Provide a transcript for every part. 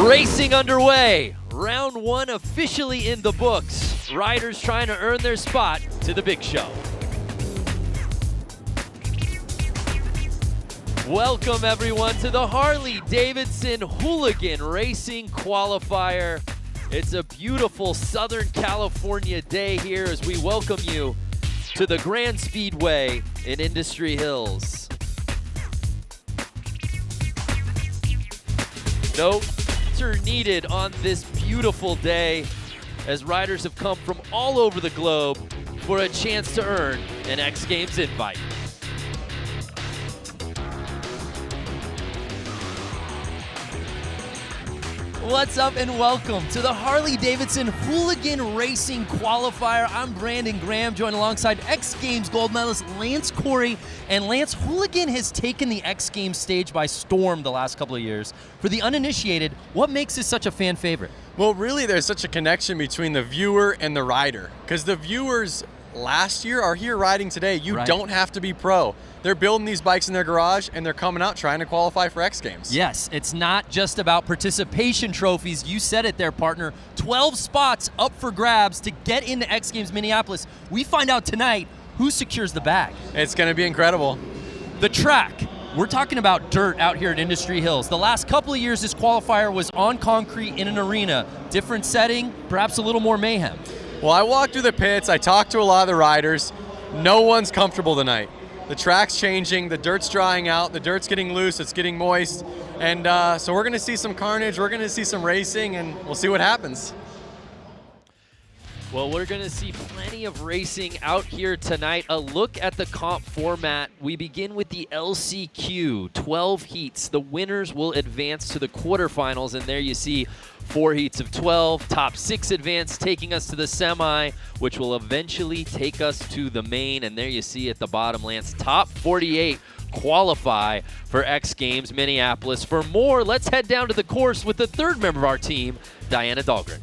Racing underway. Round one officially in the books. Riders trying to earn their spot to the big show. Welcome everyone to the Harley-Davidson Hooligan Racing Qualifier. It's a beautiful Southern California day here as we welcome you to the Grand Speedway in Industry Hills. No are needed on this beautiful day as riders have come from all over the globe for a chance to earn an X Games invite. What's up and welcome to the Harley-Davidson Hooligan Racing Qualifier. I'm Brandon Graham, joined alongside X Games gold medalist Lance Corey. And Lance, Hooligan has taken the X Games stage by storm the last couple of years. For the uninitiated, what makes this such a fan favorite? Well, really, there's such a connection between the viewer and the rider, because the viewers last year are here riding today. You don't have to be pro. They're building these bikes in their garage, and they're coming out trying to qualify for X Games. Yes, it's not just about participation trophies. You said it there, partner. 12 spots up for grabs to get into X Games Minneapolis. We find out tonight who secures the bag. It's going to be incredible. The track. We're talking about dirt out here at Industry Hills. The last couple of years, this qualifier was on concrete in an arena. Different setting, perhaps a little more mayhem. Well, I walked through the pits. I talked to a lot of the riders. No one's comfortable tonight. The track's changing, the dirt's drying out, the dirt's getting loose, it's getting moist, and so we're going to see some carnage, we're going to see some racing, and we'll see what happens. Well, we're going to see plenty of racing out here tonight. A look at the comp format. We begin with the LCQ, 12 heats. The winners will advance to the quarterfinals, and there you see 4 heats of 12, top 6 advance, taking us to the semi, which will eventually take us to the main. And there you see at the bottom, Lance, top 48 qualify for X Games Minneapolis. For more, let's head down to the course with the third member of our team, Diana Dahlgren.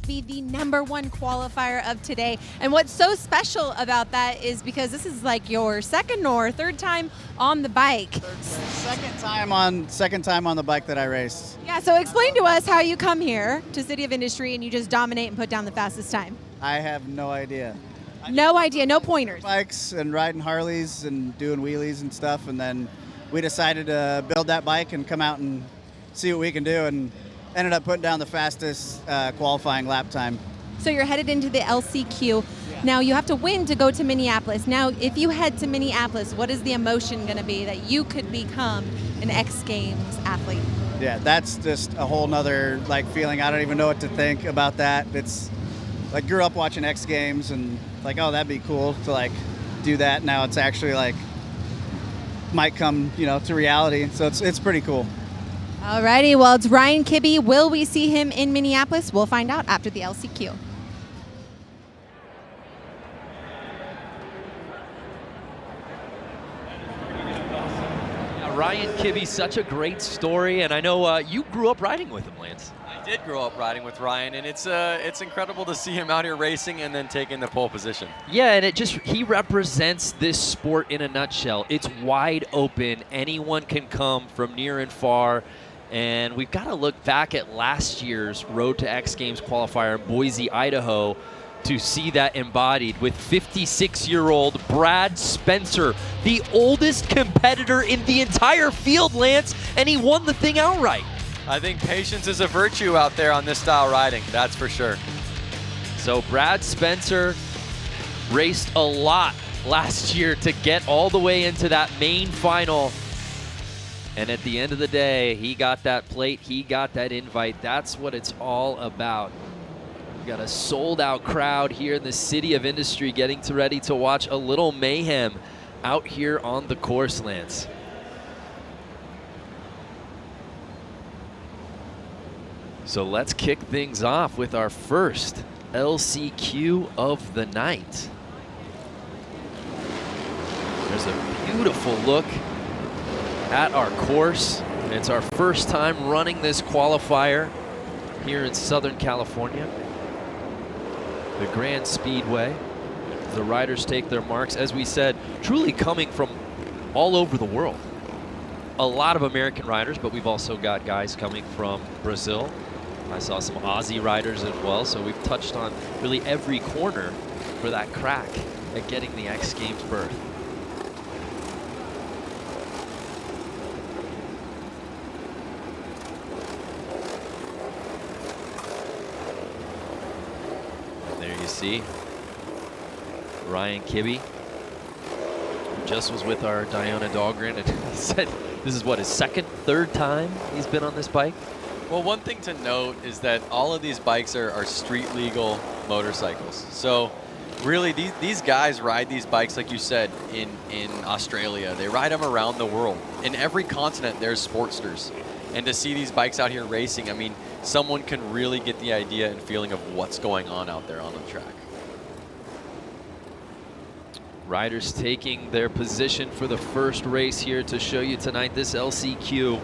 Be the #1 qualifier of today. And what's so special about that is because this is like your second or third time on the bike. Second time on the bike that I raced. Yeah, so explain to us how you come here to City of Industry and you just dominate and put down the fastest time. I have no idea. No idea, no pointers. Bikes and riding Harleys and doing wheelies and stuff, and then we decided to build that bike and come out and see what we can do, and ended up putting down the fastest qualifying lap time. So you're headed into the LCQ. Yeah. Now you have to win to go to Minneapolis. Now if you head to Minneapolis, what is the emotion going to be that you could become an X Games athlete? Yeah, that's just a whole nother feeling. I don't even know what to think about that. It's like, grew up watching X Games and oh, that'd be cool to do that. Now it's actually might come to reality. So it's pretty cool. Alrighty, well, it's Ryan Kibbe. Will we see him in Minneapolis? We'll find out after the LCQ. Ryan Kibbe, such a great story, and I know you grew up riding with him, Lance. I did grow up riding with Ryan, and it's incredible to see him out here racing and then taking the pole position. Yeah, and he represents this sport in a nutshell. It's wide open. Anyone can come from near and far. And we've got to look back at last year's Road to X Games qualifier in Boise, Idaho, to see that embodied with 56-year-old Brad Spencer, the oldest competitor in the entire field, Lance, and he won the thing outright. I think patience is a virtue out there on this style riding, that's for sure. So Brad Spencer raced a lot last year to get all the way into that main final. And at the end of the day, he got that plate, he got that invite. That's what it's all about. We've got a sold-out crowd here in the City of Industry getting ready to watch a little mayhem out here on the course, Lance. So let's kick things off with our first LCQ of the night. There's a beautiful look at our course. It's our first time running this qualifier here in Southern California. The Grand Speedway. The riders take their marks, as we said, truly coming from all over the world. a lot of American riders, but we've also got guys coming from Brazil. I saw some Aussie riders as well, so we've touched on really every corner for that crack at getting the X Games berth. And there you see Ryan Kibbe, who just was with our Diona Dahlgren, and he said this is what, his third time he's been on this bike? Well, one thing to note is that all of these bikes are street legal motorcycles. So really these guys ride these bikes, like you said, in Australia. They ride them around the world. In every continent there's Sportsters. And to see these bikes out here racing, I mean, someone can really get the idea and feeling of what's going on out there on the track. Riders taking their position for the first race here to show you tonight this LCQ.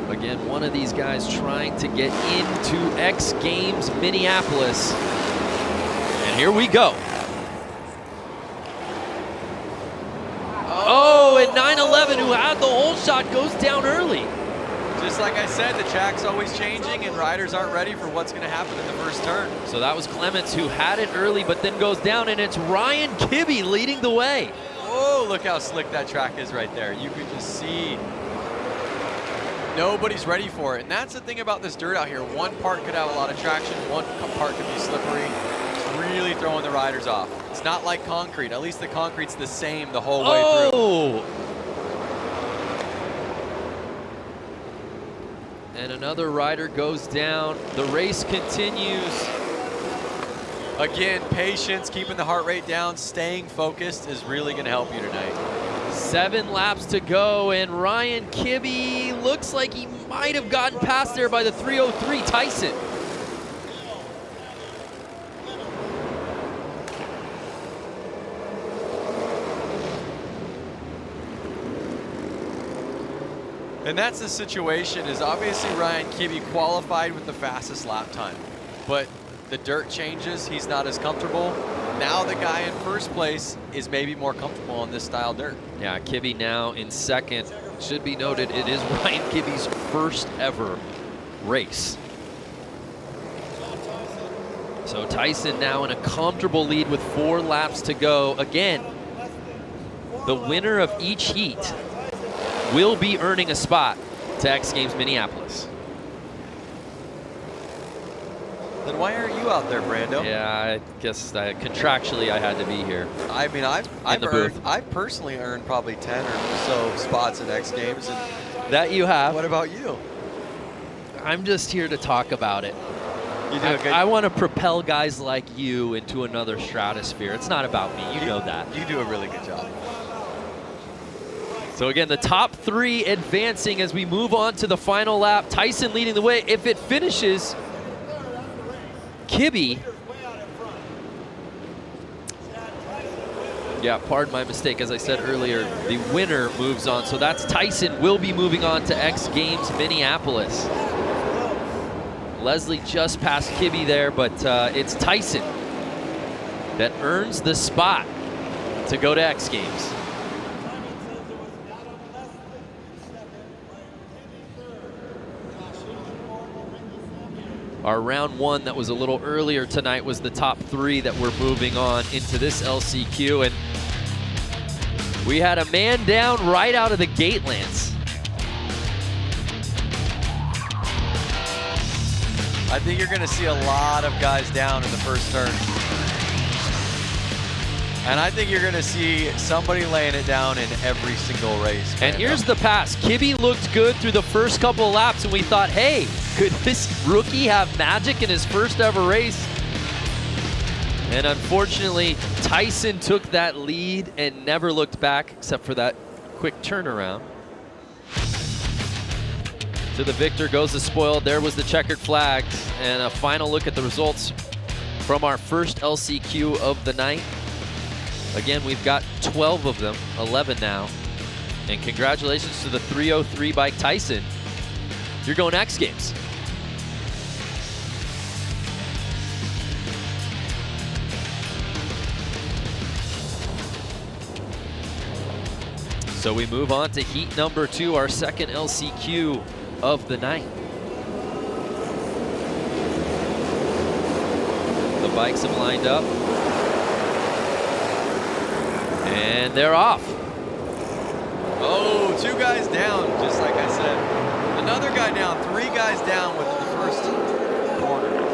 Again, one of these guys trying to get into X Games Minneapolis. And here we go. Oh, and 911, who had the whole shot, goes down early. Just like I said, the track's always changing and riders aren't ready for what's going to happen in the first turn. So that was Clements, who had it early but then goes down, and it's Ryan Kibbe leading the way. Oh, look how slick that track is right there. You can just see nobody's ready for it. And that's the thing about this dirt out here. One part could have a lot of traction, one part could be slippery. It's really throwing the riders off. It's not like concrete. At least the concrete's the same the whole way through. Oh! And another rider goes down. The race continues. Again, patience, keeping the heart rate down, staying focused is really going to help you tonight. 7 laps to go, and Ryan Kibbe looks like he might have gotten past there by the 303 Tyson. And that's the situation, is obviously Ryan Kibbe qualified with the fastest lap time, but the dirt changes, he's not as comfortable. Now the guy in first place is maybe more comfortable on this style dirt. Yeah, Kibbe now in second. Should be noted, it is Ryan Kibbe's first ever race. So Tyson now in a comfortable lead with 4 laps to go. Again, the winner of each heat will be earning a spot to X Games Minneapolis. Then why aren't you out there, Brando? Yeah, I guess contractually I had to be here. I mean, I've personally earned probably 10 or so spots in X Games. And that you have. What about you? I'm just here to talk about it. You do a good. I want to propel guys like you into another stratosphere. It's not about me, you know that. You do a really good job. So again, the top 3 advancing as we move on to the final lap. Tyson leading the way. If it finishes, Kibbe. Yeah, pardon my mistake. As I said earlier, the winner moves on. So that's Tyson will be moving on to X Games Minneapolis. Leslie just passed Kibbe there, but it's Tyson that earns the spot to go to X Games. Our round 1 that was a little earlier tonight was the top 3 that we're moving on into this LCQ, and we had a man down right out of the gate, Lance. I think you're going to see a lot of guys down in the first turn. And I think you're going to see somebody laying it down in every single race. And here's the pass. Kibbe looked good through the first couple of laps, and we thought, hey, could this rookie have magic in his first ever race? And unfortunately, Tyson took that lead and never looked back except for that quick turnaround. To the victor goes the spoil. There was the checkered flag. And a final look at the results from our first LCQ of the night. Again, we've got 12 of them, 11 now. And congratulations to the 303 bike Tyson. You're going X Games. So we move on to heat number 2, our second LCQ of the night. The bikes have lined up. And they're off. Oh, 2 guys down, just like I said. Another guy down, 3 guys down within the first corner.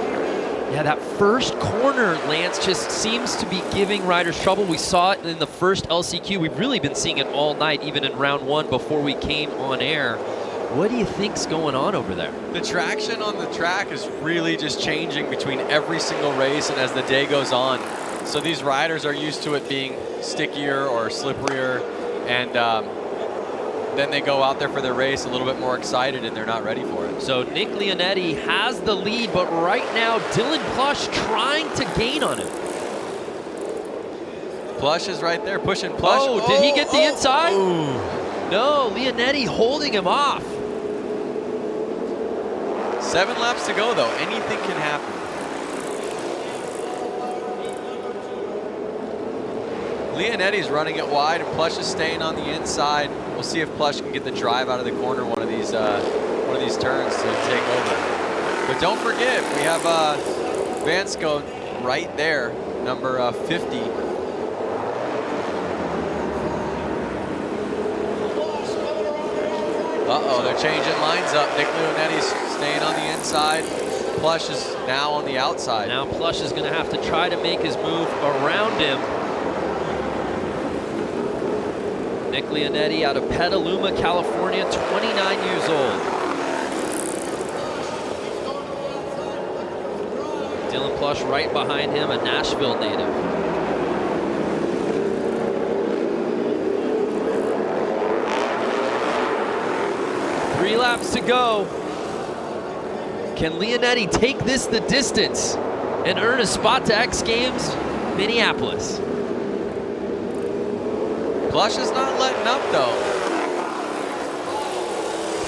Yeah, that first corner, Lance, just seems to be giving riders trouble. We saw it in the first LCQ. We've really been seeing it all night, even in round 1 before we came on air. What do you think's going on over there? The traction on the track is really just changing between every single race and as the day goes on. So these riders are used to it being stickier or slipperier, and then they go out there for their race a little bit more excited and they're not ready for it. So Nick Leonetti has the lead, but right now Dylan Plush trying to gain on him. Plush is right there pushing Plush. Oh, did he get the inside? Ooh. No, Leonetti holding him off. 7 laps to go though, anything can happen. Leonetti's running it wide and Plush is staying on the inside. We'll see if Plush can get the drive out of the corner one of these turns to take over. But don't forget, we have Vansko right there, number 50. Uh-oh, they're changing lines up. Nick Leonetti's staying on the inside. Plush is now on the outside. Now Plush is going to have to try to make his move around him. Nick Leonetti out of Petaluma, California, 29 years old. Dylan Plush right behind him, a Nashville native. Three laps to go. Can Leonetti take this the distance and earn a spot to X Games Minneapolis? Plush is not letting up though.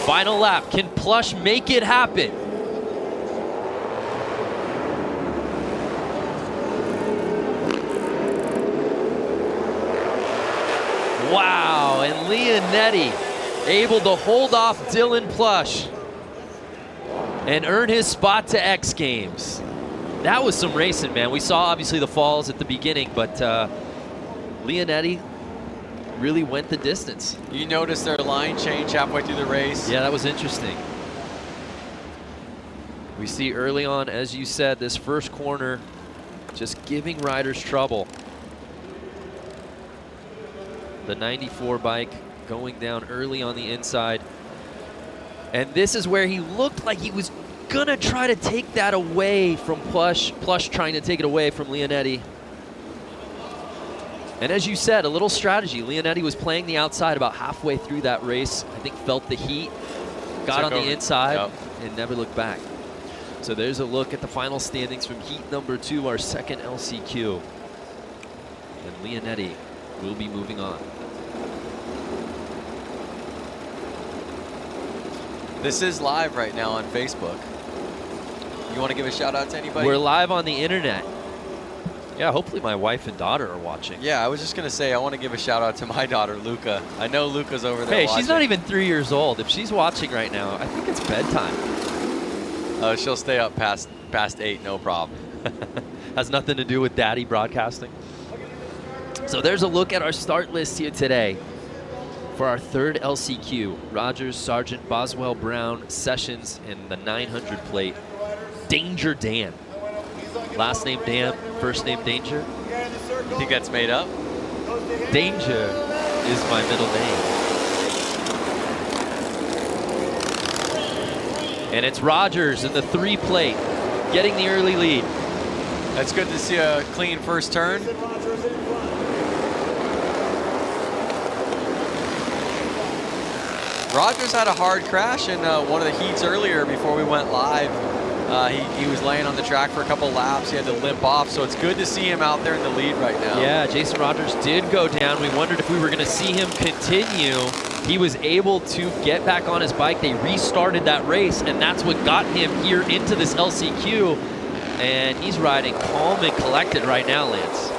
Final lap, can Plush make it happen? Wow, and Leonetti able to hold off Dylan Plush and earn his spot to X Games. That was some racing, man. We saw obviously the falls at the beginning, but Leonetti really went the distance. You noticed their line change halfway through the race. Yeah, that was interesting. We see early on, as you said, this first corner just giving riders trouble. The 94 bike going down early on the inside. And this is where he looked like he was gonna try to take that away from Plush. Plush trying to take it away from Leonetti. And as you said, a little strategy. Leonetti was playing the outside about halfway through that race. I think felt the heat, got on the inside, and never looked back. So there's a look at the final standings from heat number 2, our second LCQ. And Leonetti will be moving on. This is live right now on Facebook. You want to give a shout out to anybody? We're live on the internet. Yeah, hopefully my wife and daughter are watching. Yeah, I was just going to say, I want to give a shout out to my daughter, Luca. I know Luca's over there watching. She's not even 3 years old. If she's watching right now, I think it's bedtime. She'll stay up past 8, no problem. Has nothing to do with daddy broadcasting. So there's a look at our start list here today for our third LCQ. Rogers, Sargent, Boswell, Brown, Sessions, and the 900 plate, Danger Dan. Last name Dan, first name Danger. You think that's made up? Danger is my middle name. And it's Rogers in the 3 plate, getting the early lead. That's good to see a clean first turn. Rogers had a hard crash in one of the heats earlier before we went live. He was laying on the track for a couple laps. He had to limp off, so it's good to see him out there in the lead right now. Yeah, Jason Rogers did go down. We wondered if we were going to see him continue. He was able to get back on his bike. They restarted that race, and that's what got him here into this LCQ. And he's riding calm and collected right now, Lance.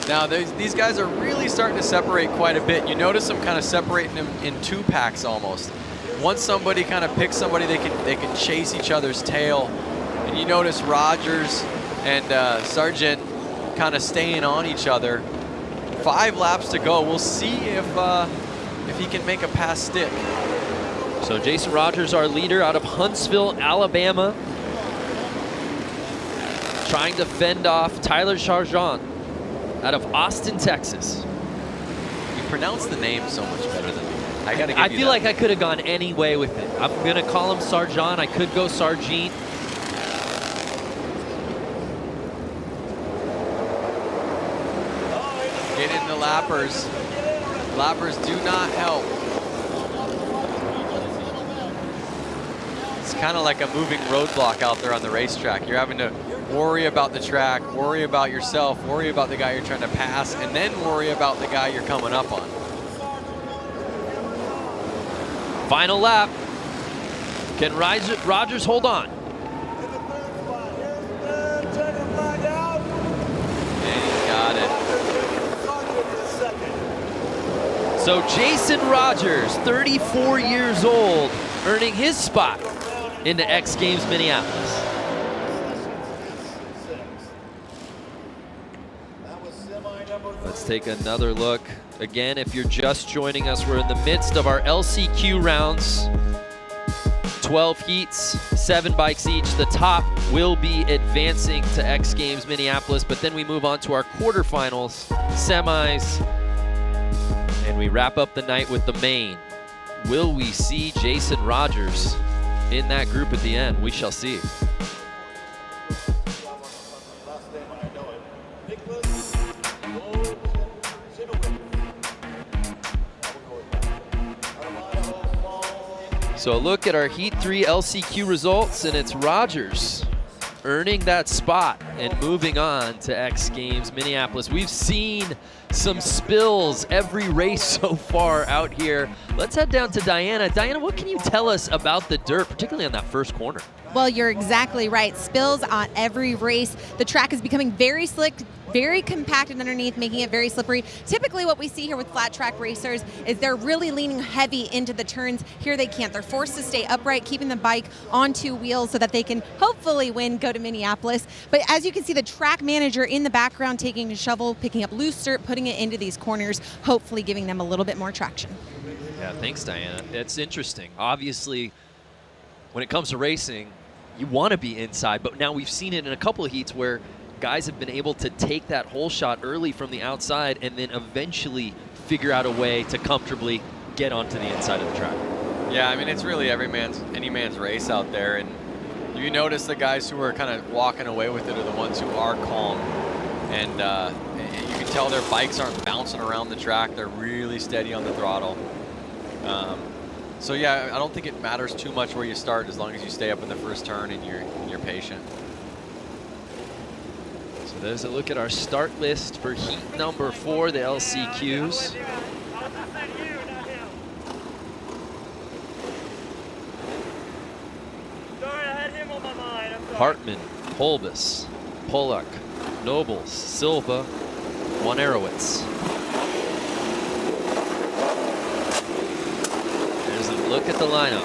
Now, these guys are really starting to separate quite a bit. You notice them kind of separating them in 2 packs almost. Once somebody kind of picks somebody, they can chase each other's tail. And you notice Rogers and Sargent kind of staying on each other. 5 laps to go. We'll see if he can make a pass stick. So Jason Rogers, our leader out of Huntsville, Alabama, trying to fend off Tyler Sargent out of Austin, Texas. You pronounce the name so much better than me. I gotta give I you feel that. like I could have gone any way with it. I'm gonna call him Sargent. I could go Sargent. Get in the lappers. Lappers do not help. It's kind of like a moving roadblock out there on the racetrack. You're having to worry about the track, worry about yourself, worry about the guy you're trying to pass, and then worry about the guy you're coming up on. Final lap. Can Rogers hold on? And he's got it. So Jason Rogers, 34 years old, earning his spot in the X Games Minneapolis. Let's take another look. Again, if you're just joining us, we're in the midst of our LCQ rounds. 12 heats, 7 bikes each. The top will be advancing to X Games Minneapolis, but then we move on to our quarterfinals, semis, and we wrap up the night with the main. Will we see Jason Rogers in that group at the end? We shall see. So a look at our Heat 3 LCQ results, and it's Rogers earning that spot and moving on to X Games Minneapolis. We've seen some spills every race so far out here. Let's head down to Diana. Diana, what can you tell us about the dirt, particularly on that first corner? Well, you're exactly right. Spills on every race. The track is becoming very slick, very compacted underneath, making it very slippery. Typically what we see here with flat track racers is they're really leaning heavy into the turns. Here they can't. They're forced to stay upright, keeping the bike on 2 wheels so that they can hopefully win, go to Minneapolis. But as you can see, the track manager in the background taking a shovel, picking up loose dirt, putting it into these corners, hopefully giving them a little bit more traction. Yeah, thanks, Diana. It's interesting. Obviously, when it comes to racing, you want to be inside, but now we've seen it in a couple of heats where guys have been able to take that hole shot early from the outside and then eventually figure out a way to comfortably get onto the inside of the track. Yeah, I mean, it's really any man's race out there, and you notice the guys who are kind of walking away with it are the ones who are calm, and you can tell their bikes aren't bouncing around the track. They're really steady on the throttle. So yeah, I don't think it matters too much where you start as long as you stay up in the first turn and you're patient. So there's a look at our start list for heat number 4, the LCQs. Hartman, Holbus, Pollock, Nobles, Silva, Wanarowitz. There's a look at the lineup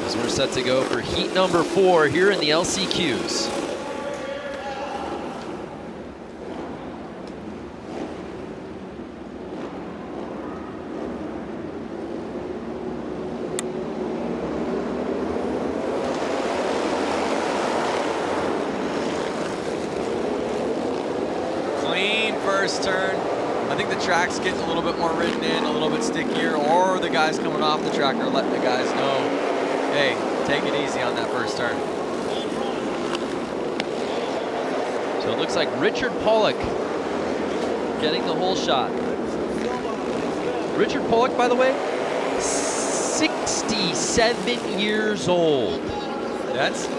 as we're set to go for heat number 4 here in the LCQs. Clean first turn. I think the track's getting a little bit more ridden in, a little bit stickier, or the guys coming off the track are letting the guys know, hey, take it easy on that first turn. So it looks like Richard Pollock getting the whole shot. Richard Pollock, by the way, 67 years old. That's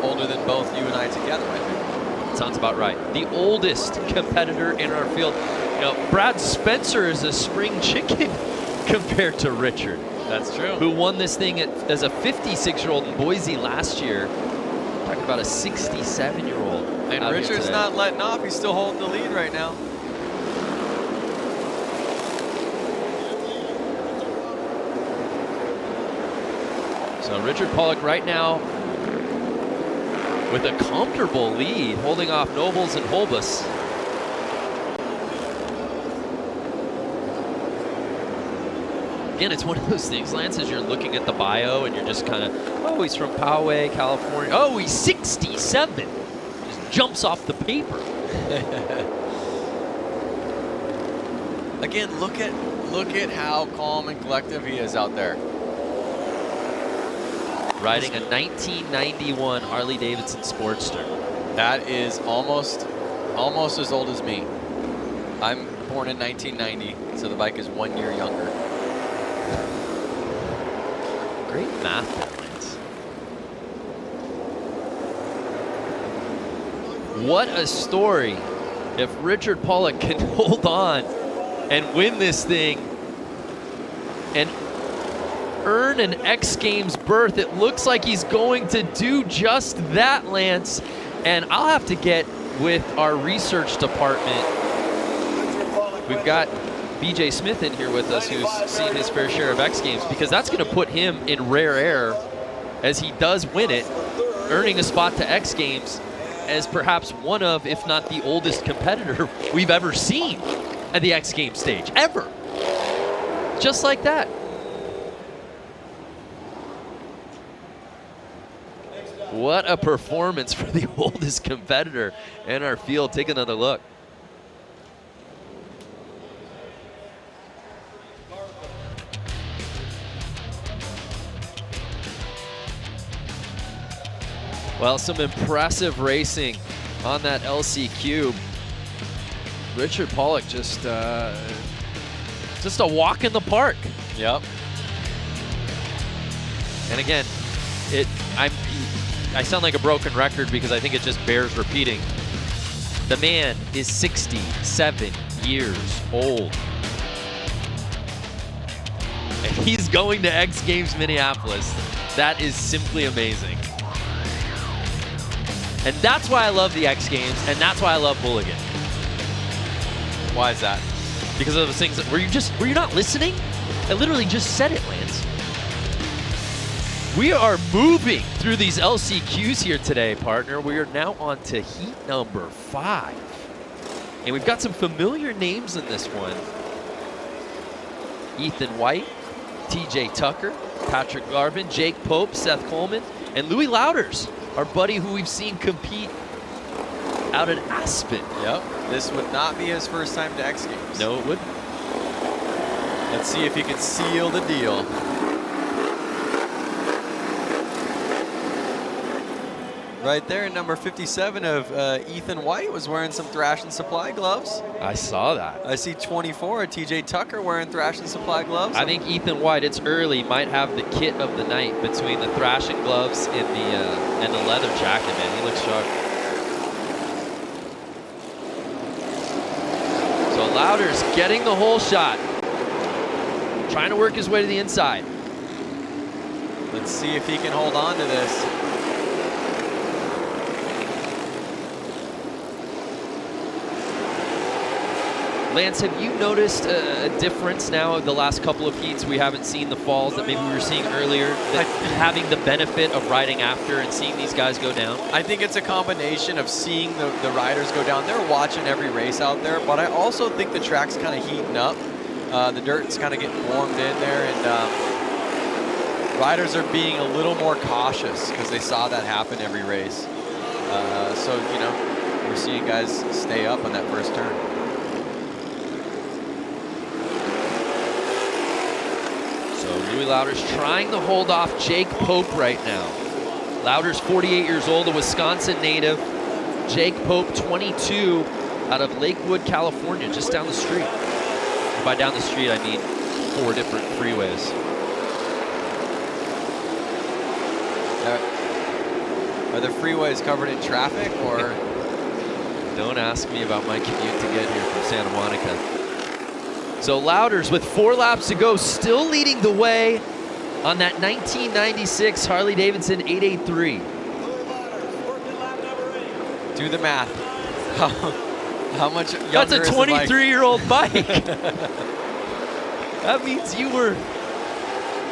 older than both you and I together, I think. Sounds about right. The oldest competitor in our field. You know, Brad Spencer is a spring chicken compared to Richard. That's true. Who won this thing as a 56-year-old in Boise last year. Talking about a 67-year-old. And out here Richard's today. not letting off. He's still holding the lead right now. So Richard Pollock right now with a comfortable lead, holding off Nobles and Holbus. Again, it's one of those things, Lance, as you're looking at the bio and you're just kind of, oh, he's from Poway, California. Oh, he's 67. Just jumps off the paper. Again, look at how calm and collective he is out there. Riding a 1991 Harley-Davidson Sportster. That is almost as old as me. I'm born in 1990, so the bike is 1 year younger. Great math there, Lance. What a story if Richard Pollock can hold on and win this thing and earn an X Games berth. It looks like he's going to do just that, Lance. And I'll have to get with our research department. We've got BJ Smith in here with us, who's seen his fair share of X Games, because that's going to put him in rare air as he does win it, earning a spot to X Games as perhaps one of, if not the oldest competitor we've ever seen at the X Games stage, ever. Just like that. What a performance for the oldest competitor in our field. Take another look. Well, some impressive racing on that LC Cube. Richard Pollock just a walk in the park. Yep. And again, I sound like a broken record because I think it just bears repeating. The man is 67 years old. And he's going to X Games Minneapolis. That is simply amazing. And that's why I love the X Games, and that's why I love Hooligan. Why is that? Because of those things that, were you not listening? I literally just said it, Lance. We are moving through these LCQs here today, partner. We are now on to heat number 5. And we've got some familiar names in this one. Ethan White, TJ Tucker, Patrick Garvin, Jake Pope, Seth Coleman, and Louis Louders, our buddy who we've seen compete out at Aspen. Yep. This would not be his first time to X Games. No, it wouldn't. Let's see if he can seal the deal. Right there, number 57 of Ethan White was wearing some Thrash and Supply gloves. I saw that. I see 24 of TJ Tucker wearing Thrash and Supply gloves. I think Ethan White, it's early, might have the kit of the night between the thrashing gloves and the leather jacket, man. He looks sharp. So Louders getting the hole shot. Trying to work his way to the inside. Let's see if he can hold on to this. Lance, have you noticed a difference now of the last couple of heats? We haven't seen the falls that maybe we were seeing earlier, that having the benefit of riding after and seeing these guys go down? I think it's a combination of seeing the riders go down. They're watching every race out there, but I also think the track's kind of heating up. The dirt's kind of getting warmed in there, and riders are being a little more cautious because they saw that happen every race. So, you know, we're seeing guys stay up on that first turn. Louis Louders trying to hold off Jake Pope right now. Louders, 48 years old, a Wisconsin native. Jake Pope, 22, out of Lakewood, California, just down the street. And by down the street, I mean 4 different freeways. Are the freeways covered in traffic, or? Don't ask me about my commute to get here from Santa Monica. So Louders with 4 laps to go, still leading the way on that 1996 Harley-Davidson 883. Do the math. How much younger That's a is the bike? 23-year-old bike. That means you were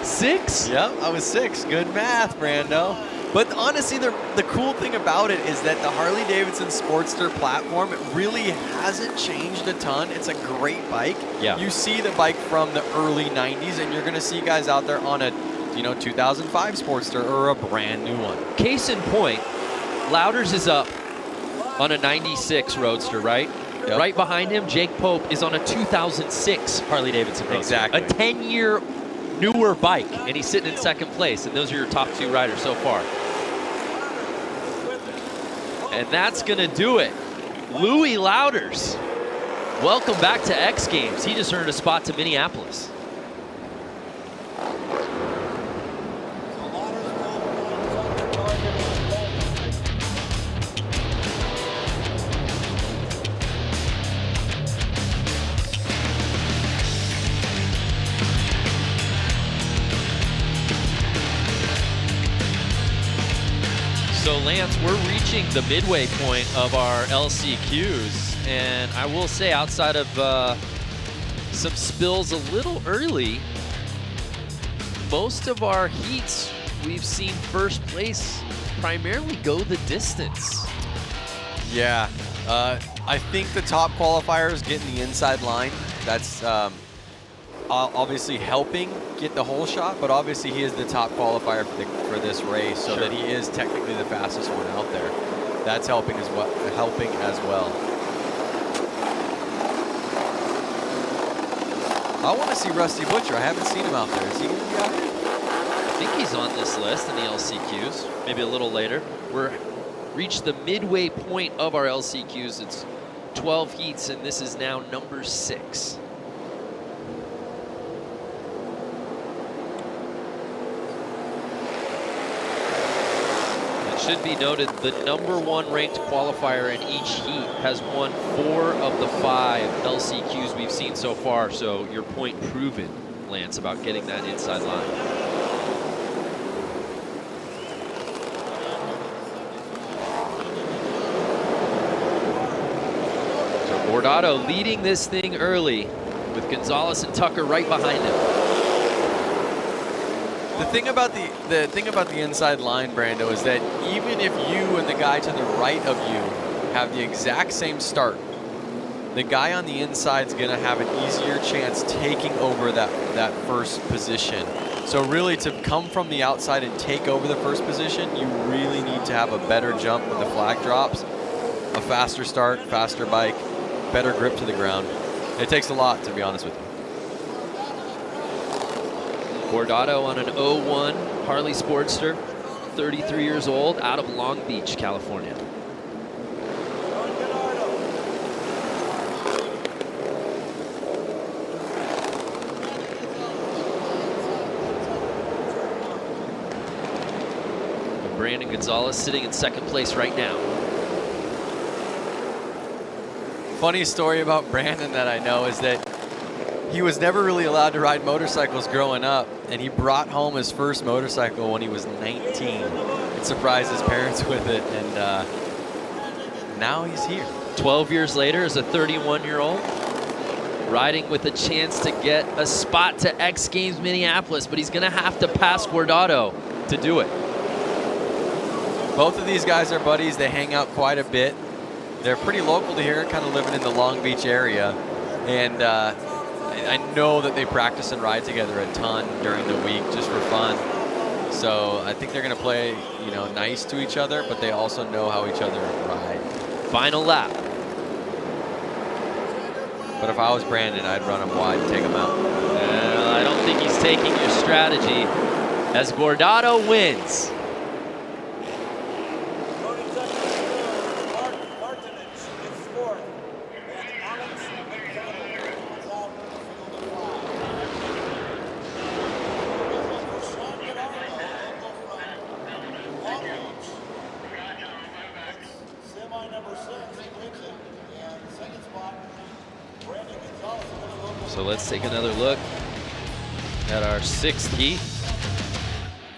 6? Yep, I was 6. Good math, Brando. But honestly, the cool thing about it is that the Harley-Davidson Sportster platform really hasn't changed a ton. It's a great bike. Yeah. You see the bike from the early 90s, and you're going to see guys out there on a 2005 Sportster or a brand new one. Case in point, Louders is up on a 96 Roadster, right? Yep. Right behind him, Jake Pope is on a 2006 Harley-Davidson Roadster. Exactly. A 10-year newer bike, and he's sitting in second place, and those are your top 2 riders so far. And that's going to do it. Louis Louders, welcome back to X Games. He just earned a spot to Minneapolis. So Lance, we're reaching the midway point of our LCQs, and I will say, outside of some spills a little early, most of our heats we've seen first place primarily go the distance. Yeah, I think the top qualifier is getting the inside line. That's obviously helping get the whole shot, but obviously he is the top qualifier for this race, so that he is technically the fastest one out there. That's helping as well. I want to see Rusty Butcher. I haven't seen him out there. Is he going to be out here? I think he's on this list in the LCQs, maybe a little later. We're reached the midway point of our LCQs. It's 12 heats, and this is now number 6. Should be noted, the #1 ranked qualifier in each heat has won 4 of the 5 LCQs we've seen so far, so your point proven, Lance, about getting that inside line. So Bordato leading this thing early with Gonzalez and Tucker right behind him. The thing about the inside line, Brando, is that even if you and the guy to the right of you have the exact same start, the guy on the inside is going to have an easier chance taking over that first position. So really, to come from the outside and take over the first position, you really need to have a better jump when the flag drops, a faster start, faster bike, better grip to the ground. It takes a lot, to be honest with you. Bordato on an 01 Harley Sportster, 33 years old, out of Long Beach, California. And Brandon Gonzalez sitting in second place right now. Funny story about Brandon that I know is that he was never really allowed to ride motorcycles growing up, and he brought home his first motorcycle when he was 19 and surprised his parents with it, and now he's here. 12 years later, as a 31-year-old, riding with a chance to get a spot to X Games Minneapolis, but he's going to have to pass Guardado to do it. Both of these guys are buddies. They hang out quite a bit. They're pretty local to here, kind of living in the Long Beach area, and I know that they practice and ride together a ton during the week just for fun. So I think they're going to play, nice to each other, but they also know how each other ride. Final lap. But if I was Brandon, I'd run him wide and take him out. I don't think he's taking your strategy as Guardado wins. So let's take another look at our 6th heat.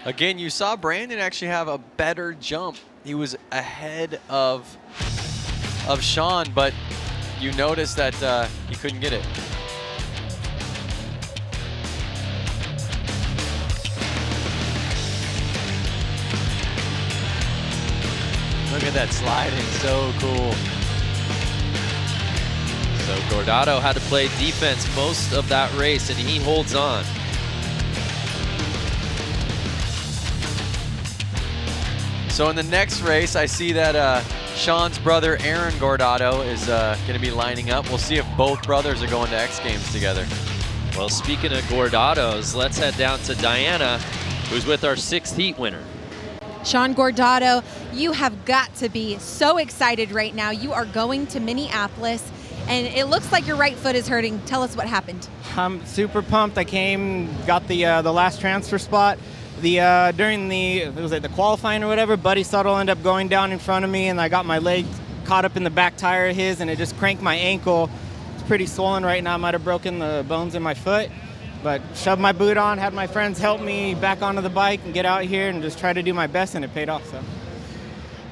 Again, you saw Brandon actually have a better jump. He was ahead of of Sean, but you notice that he couldn't get it. Look at that sliding, so cool. So Gordado had to play defense most of that race, and he holds on. So in the next race, I see that Sean's brother, Aaron Gordado, is going to be lining up. We'll see if both brothers are going to X Games together. Well, speaking of Gordados, let's head down to Diana, who's with our 6th heat winner. Sean Gordado, you have got to be so excited right now. You are going to Minneapolis, and it looks like your right foot is hurting. Tell us what happened. I'm super pumped. I got the last transfer spot. During the qualifying or whatever, Buddy Suttles ended up going down in front of me, and I got my leg caught up in the back tire of his, and it just cranked my ankle. It's pretty swollen right now. I might have broken the bones in my foot. But shoved my boot on, had my friends help me back onto the bike and get out here and just try to do my best, and it paid off. So.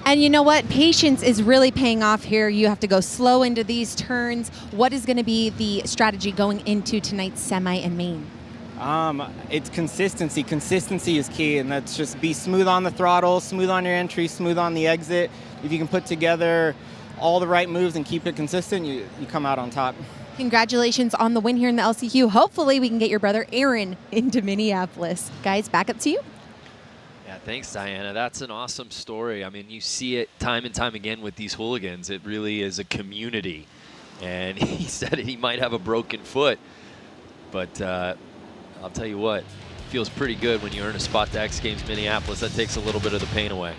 And you know what? Patience is really paying off here. You have to go slow into these turns. What is going to be the strategy going into tonight's semi and main? It's consistency. Consistency is key, and that's just be smooth on the throttle, smooth on your entry, smooth on the exit. If you can put together all the right moves and keep it consistent, you come out on top. Congratulations on the win here in the LCQ. Hopefully we can get your brother Aaron into Minneapolis. Guys, back up to you. Yeah, thanks, Diana. That's an awesome story. I mean, you see it time and time again with these hooligans. It really is a community. And he said he might have a broken foot, but I'll tell you what, it feels pretty good when you earn a spot to X Games Minneapolis. That takes a little bit of the pain away.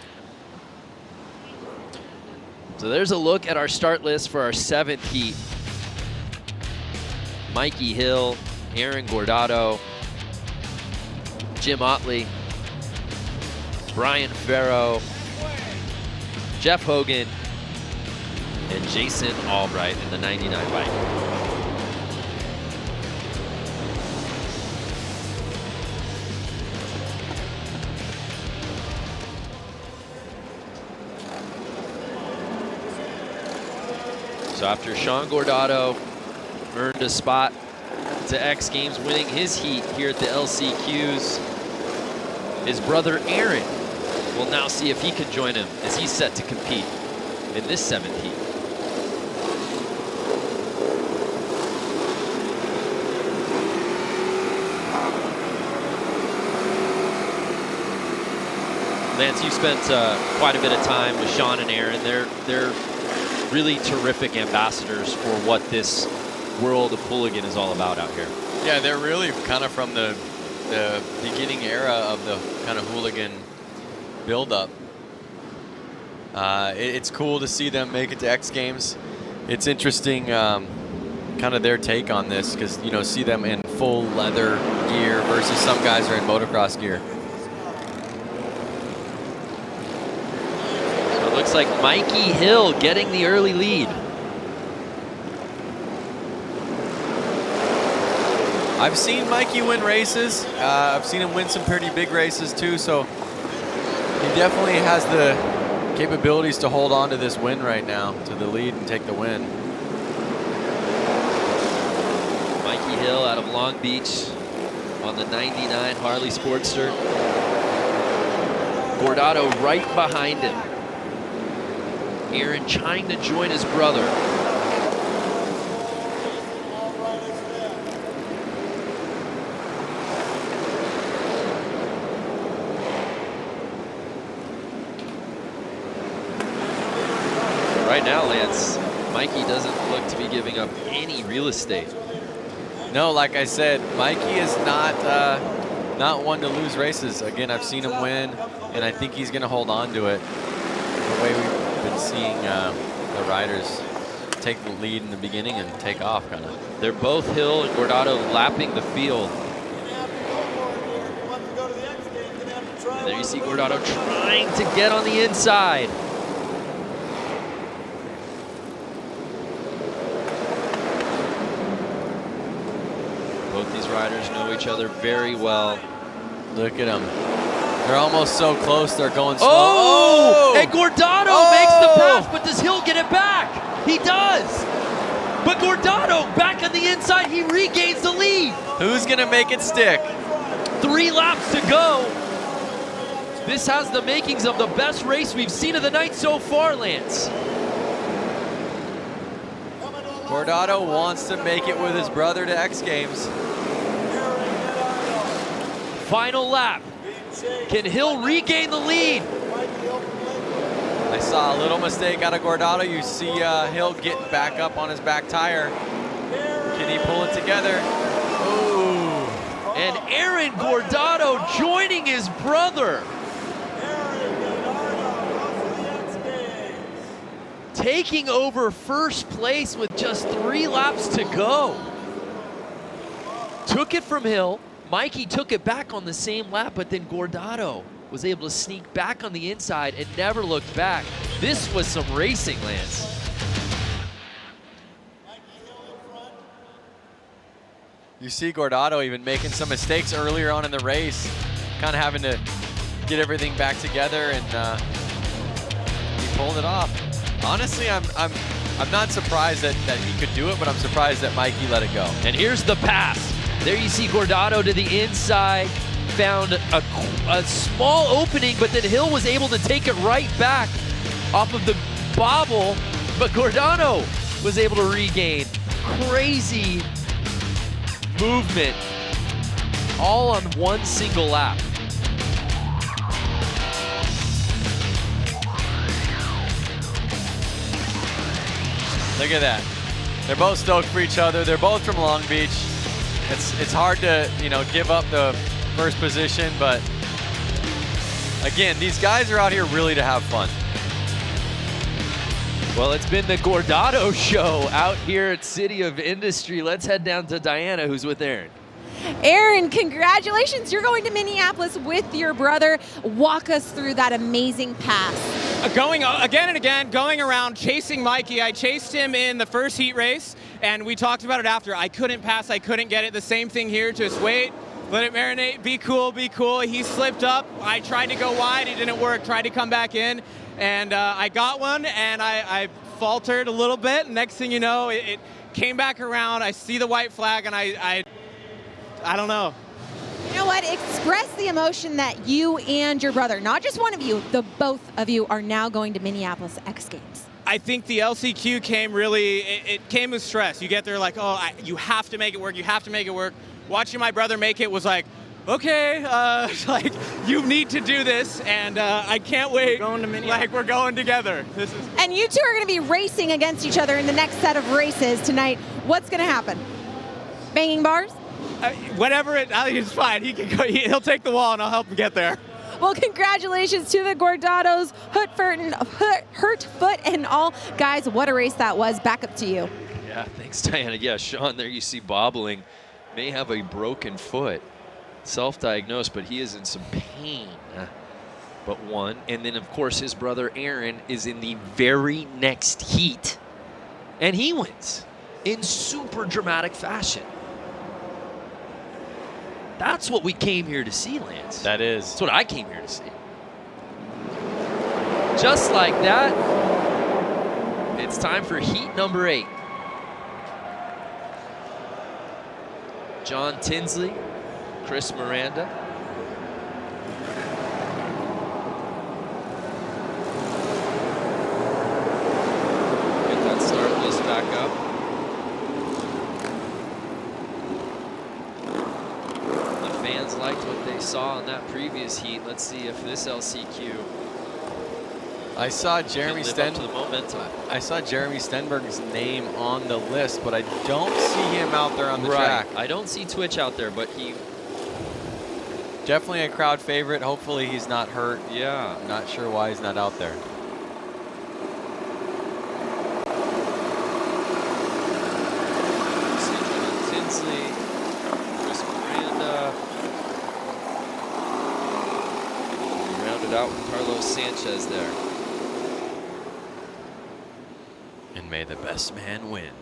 So there's a look at our start list for our 7th heat. Mikey Hill, Aaron Gordado, Jim Otley, Brian Farrow, Jeff Hogan, and Jason Albright in the 99 bike. So after Sean Gordado earned a spot to X Games, winning his heat here at the LCQs, his brother Aaron will now see if he can join him as he's set to compete in this 7th heat. Lance, you spent quite a bit of time with Sean and Aaron. They're really terrific ambassadors for what this world of hooligan is all about out here. Yeah, they're really kind of from the beginning era of the kind of hooligan build-up. It's cool to see them make it to X Games. It's interesting, kind of their take on this, because see them in full leather gear versus some guys are in motocross gear. So it looks like Mikey Hill getting the early lead. I've seen Mikey win races. I've seen him win some pretty big races too, so he definitely has the capabilities to hold on to this win right now, to the lead and take the win. Mikey Hill out of Long Beach on the 99 Harley Sportster. Gordado right behind him. Aaron trying to join his brother. Right now, Lance, Mikey doesn't look to be giving up any real estate. No, like I said, Mikey is not one to lose races. Again, I've seen him win, and I think he's going to hold on to it. The way we've been seeing the riders take the lead in the beginning and take off, kind of. They're both Hill and Gordado lapping the field. And there you see Gordado trying to get on the inside. Both these riders know each other very well. Look at him. They're almost so close, they're going slow. Oh! And Gordado makes the pass, but does Hill get it back? He does. But Gordado back on the inside, he regains the lead. Who's gonna make it stick? 3 laps to go. This has the makings of the best race we've seen of the night so far, Lance. Gordado wants to make it with his brother to X Games. Final lap. Can Hill regain the lead? I saw a little mistake out of Gordado. You see Hill getting back up on his back tire. Can he pull it together? Ooh. And Aaron Gordado joining his brother. Taking over first place with just 3 laps to go. Took it from Hill. Mikey took it back on the same lap, but then Gordado was able to sneak back on the inside and never looked back. This was some racing, Lance. You see Gordado even making some mistakes earlier on in the race, kind of having to get everything back together, and he pulled it off. Honestly, I'm not surprised that he could do it, but I'm surprised that Mikey let it go. And here's the pass. There you see Gordado to the inside, found a small opening, but then Hill was able to take it right back off of the bobble, but Gordado was able to regain. Crazy movement, all on one single lap. Look at that. They're both stoked for each other. They're both from Long Beach. It's hard to, give up the first position, but again, these guys are out here really to have fun. Well, it's been the Gordado show out here at City of Industry. Let's head down to Diana, who's with Aaron. Aaron, congratulations. You're going to Minneapolis with your brother. Walk us through that amazing pass. Going again and again, going around chasing Mikey. I chased him in the first heat race, and we talked about it after. I couldn't pass, I couldn't get it. The same thing here, just wait, let it marinate, be cool, be cool. He slipped up. I tried to go wide, it didn't work, tried to come back in, and I got one, and I faltered a little bit. Next thing you know, it came back around. I see the white flag, and I don't know. You know what? Express the emotion that you and your brother, not just one of you, the both of you are now going to Minneapolis X Games. I think the LCQ came really, it came with stress. You get there like, you have to make it work, you have to make it work. Watching my brother make it was like, okay, like, you need to do this, and I can't wait. Going to Minneapolis. Like, we're going together. This is. And you two are going to be racing against each other in the next set of races tonight. What's going to happen? Banging bars? Whatever, it's fine. He can go. He'll take the wall, and I'll help him get there. Well, congratulations to the Gordados, Hurt Foot and all. Guys, what a race that was. Back up to you. Yeah, thanks, Diana. Yeah, Sean, there you see bobbling. May have a broken foot. Self-diagnosed, but he is in some pain. But one. And then, of course, his brother Aaron is in the very next heat. And he wins in super dramatic fashion. That's what we came here to see, Lance. That is. That's what I came here to see. Just like that, it's time for heat number 8. John Tinsley, Chris Miranda. Get that start list back up. Fans liked what they saw in that previous heat. Let's see if this LCQ I saw Jeremy can live up to the momentum. I saw Jeremy Stenberg's name on the list, but I don't see him out there on the track. I don't see Twitch out there, but he definitely a crowd favorite. Hopefully he's not hurt. Yeah. I'm not sure why he's not out there. Tinsley, Chris Miranda. Rounded out with Carlos Sanchez there. And may the best man win.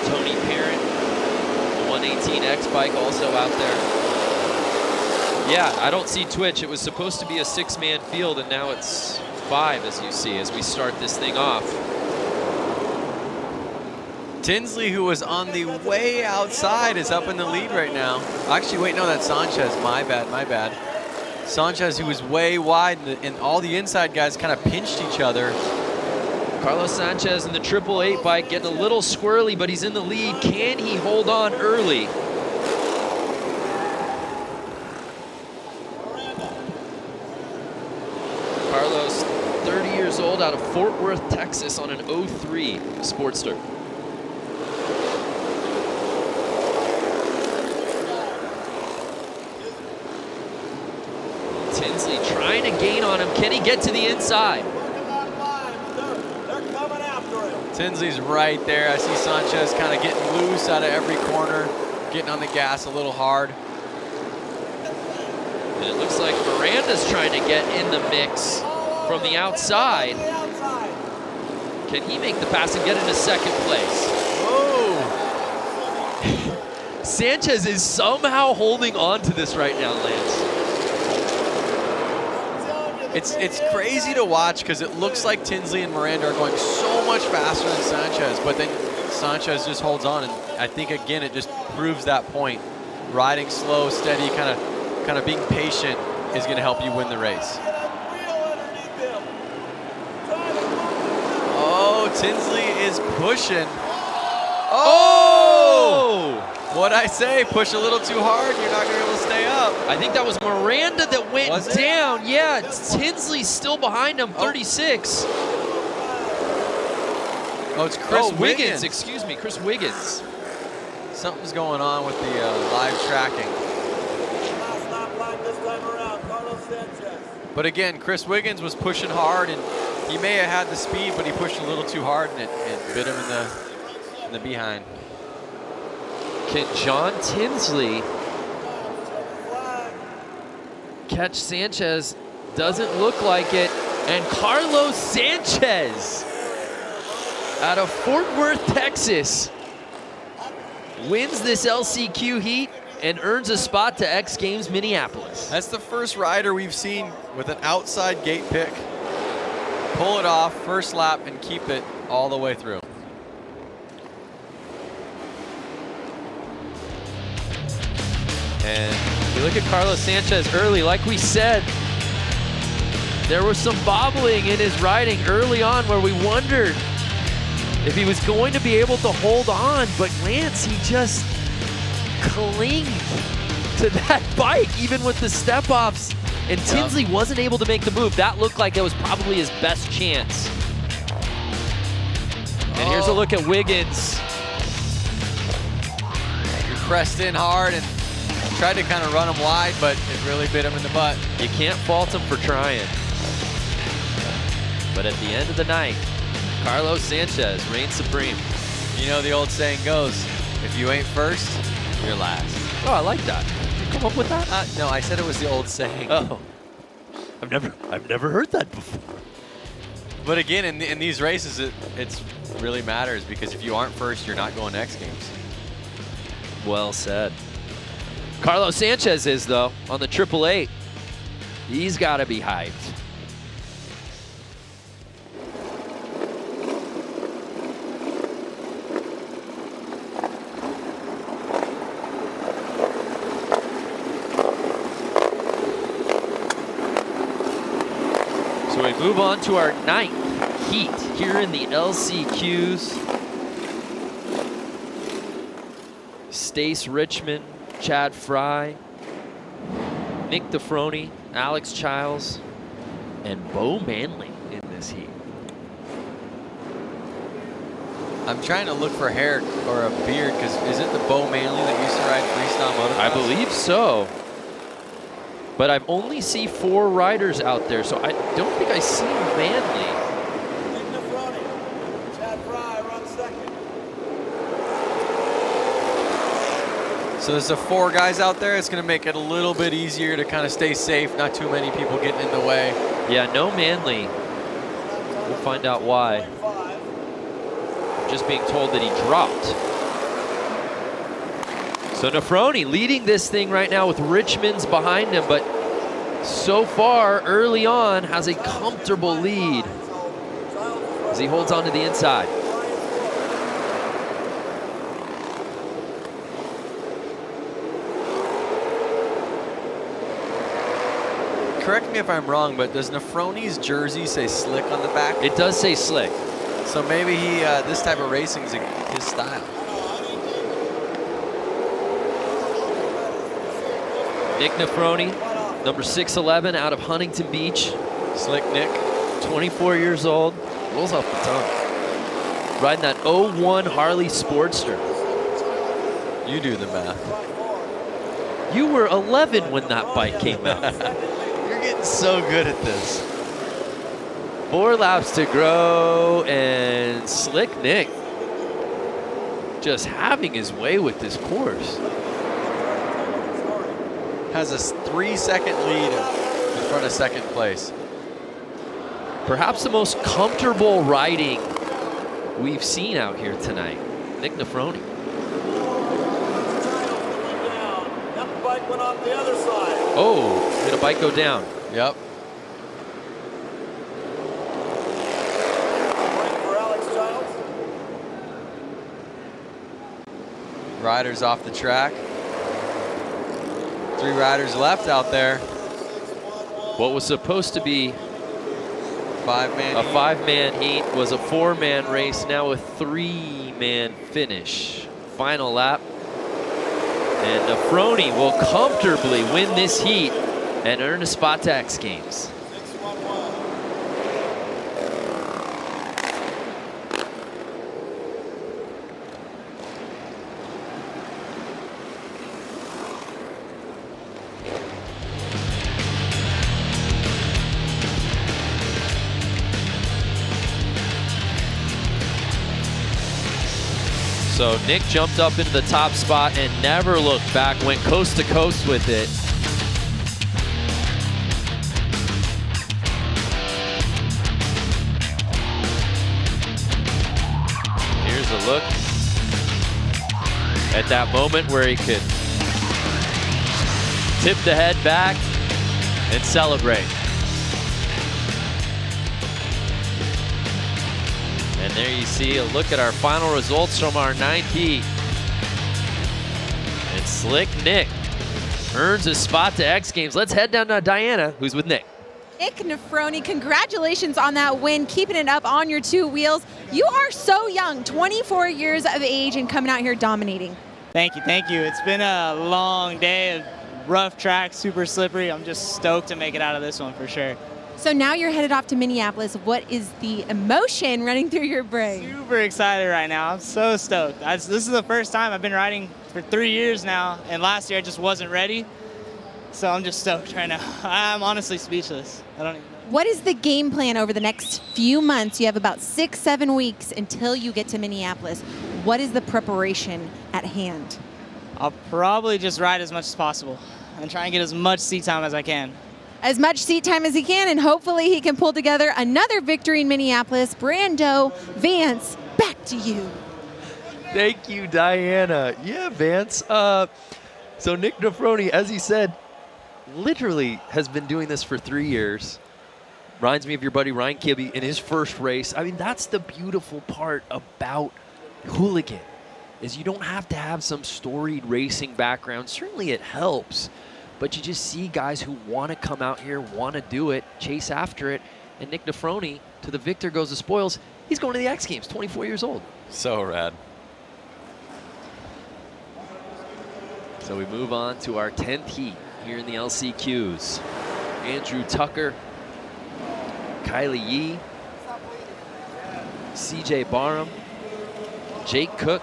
Tony Parent, the 118X bike also out there. Yeah, I don't see Twitch. It was supposed to be a 6-man field, and now it's 5, as you see, as we start this thing off. Tinsley, who was on the way outside, is up in the lead right now. Actually, wait, no, that's Sanchez. My bad. Sanchez, who was way wide, and all the inside guys kind of pinched each other. Carlos Sanchez in the 888 bike getting a little squirrely, but he's in the lead. Can he hold on early? Carlos, 30 years old, out of Fort Worth, Texas, on an 03 Sportster. Tinsley trying to gain on him. Can he get to the inside? Tinsley's right there. I see Sanchez kind of getting loose out of every corner, getting on the gas a little hard. And it looks like Miranda's trying to get in the mix from the outside. Can he make the pass and get into second place? Oh! Sanchez is somehow holding on to this right now, Lance. It's crazy to watch because it looks like Tinsley and Miranda are going so much faster than Sanchez, but then Sanchez just holds on, and I think again it just proves that point. Riding slow, steady, kind of being patient is going to help you win the race. Oh, Tinsley is pushing. Oh! What'd I say? Push a little too hard, you're not going to be able to stay up. I think that was Miranda that went down. Yeah, Tinsley's still behind him, 36. Oh, it's Chris Wiggins. Excuse me, Chris Wiggins. Something's going on with the live tracking. But again, Chris Wiggins was pushing hard, and he may have had the speed, but he pushed a little too hard, and it bit him in the behind. Can John Tinsley catch Sanchez? Doesn't look like it. And Carlos Sanchez out of Fort Worth, Texas, wins this LCQ heat and earns a spot to X Games Minneapolis. That's the first rider we've seen with an outside gate pick pull it off first lap and keep it all the way through. And you look at Carlos Sanchez early, like we said, there was some bobbling in his riding early on where we wondered if he was going to be able to hold on, but Lance, he just clinged to that bike, even with the step-offs, and Tinsley wasn't able to make the move. That looked like it was probably his best chance. And here's a look at Wiggins. He pressed in hard and tried to kind of run him wide, but it really bit him in the butt. You can't fault him for trying. But at the end of the night, Carlos Sanchez reigns supreme. You know the old saying goes, if you ain't first, you're last. Oh, I like that. Did you come up with that? No, I said it was the old saying. Oh, I've never heard that before. But again, in these races, it really matters because if you aren't first, you're not going to X Games. Well said. Carlos Sanchez is, though, on the 888. He's got to be hyped. So we move on to our 9th heat here in the LCQs. Stace Richmond, Chad Fry, Nick DeFroni, Alex Childs, and Bo Manley in this heat. I'm trying to look for hair or a beard because is it the Bo Manley that used to ride freestyle motocross? I believe so. But I've only seen 4 riders out there, so I don't think I see Manley. So there's 4 guys out there. It's going to make it a little bit easier to kind of stay safe. Not too many people getting in the way. Yeah, no Manley. We'll find out why. Just being told that he dropped. So Nefroni leading this thing right now with Richmond's behind him, but so far early on has a comfortable lead as he holds on to the inside. Correct me if I'm wrong, but does Nefroni's jersey say Slick on the back? It does say Slick. So maybe he this type of racing is his style. Nick Nefroni, number 6'11", out of Huntington Beach. Slick Nick. 24 years old. Rolls off the tongue. Riding that 01 Harley Sportster. You do the math. You were 11 when that bike came out. You're getting so good at this. 4 laps to go, and Slick Nick just having his way with this course. Has a 3-second lead in front of second place. Perhaps the most comfortable riding we've seen out here tonight. Nick Nefroni. That bike went off the other side. Oh, did a bike go down? Yep. Riders off the track. 3 riders left out there. What was supposed to be a 5-man heat was a 4-man race, now a 3-man finish. Final lap. And Nefroni will comfortably win this heat and earn a spot to X Games. So Nick jumped up into the top spot and never looked back, went coast to coast with it. Here's a look at that moment where he could tip the head back and celebrate. And there you see a look at our final results from our 9th heat. And Slick Nick earns a spot to X Games. Let's head down to Diana, who's with Nick. Nick Nefroni, congratulations on that win, keeping it up on your 2 wheels. You are so young, 24 years of age, and coming out here dominating. Thank you, thank you. It's been a long day of rough track, super slippery. I'm just stoked to make it out of this one for sure. So now you're headed off to Minneapolis. What is the emotion running through your brain? Super excited right now. I'm so stoked. This is the first time I've been riding for 3 years now, and last year I just wasn't ready. So I'm just stoked right now. I'm honestly speechless. I don't even know. What is the game plan over the next few months? You have about 6-7 weeks until you get to Minneapolis. What is the preparation at hand? I'll probably just ride as much as possible and try and get as much seat time as I can. As much seat time as he can, and hopefully he can pull together another victory in Minneapolis. Brando, Vance, back to you. Thank you, Diana. Yeah, Vance. So Nick Nefroni, as he said, literally has been doing this for 3 years. Reminds me of your buddy Ryan Kibbe in his first race. I mean, that's the beautiful part about Hooligan, is you don't have to have some storied racing background. Certainly it helps. But you just see guys who want to come out here, want to do it, chase after it. And Nick Nefroni, to the victor goes the spoils. He's going to the X Games, 24 years old. So rad. So we move on to our 10th heat here in the LCQs. Andrew Tucker, Kylie Yee, CJ Barham, Jake Cook,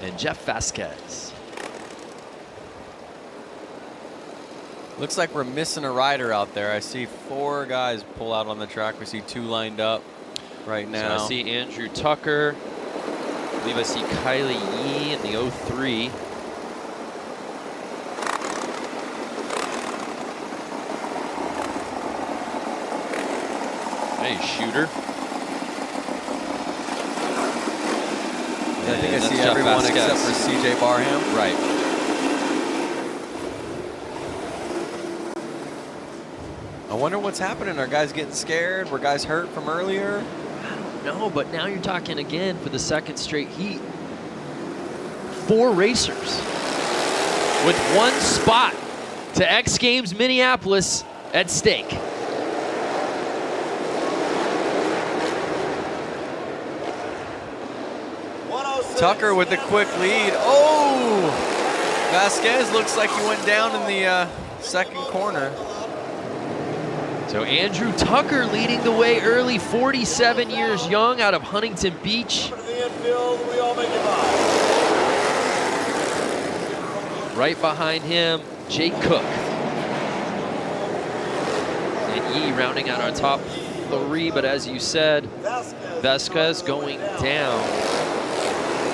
and Jeff Vasquez. Looks like we're missing a rider out there. I see 4 guys pull out on the track. We see 2 lined up right now. So I see Andrew Tucker. I believe I see Kylie Yee in the 03. Hey, shooter. I think I that's see Jeff everyone Vasquez. except for CJ Barham. Right. I wonder what's happening. Are guys getting scared? Were guys hurt from earlier? No, but now you're talking again for the second straight heat. 4 racers with 1 spot to X Games Minneapolis at stake. Tucker with a quick lead. Oh! Vasquez looks like he went down in the second corner. So Andrew Tucker leading the way early, 47 years young, out of Huntington Beach. Right behind him, Jake Cook. And Yee rounding out our top 3, but as you said, Vasquez going down.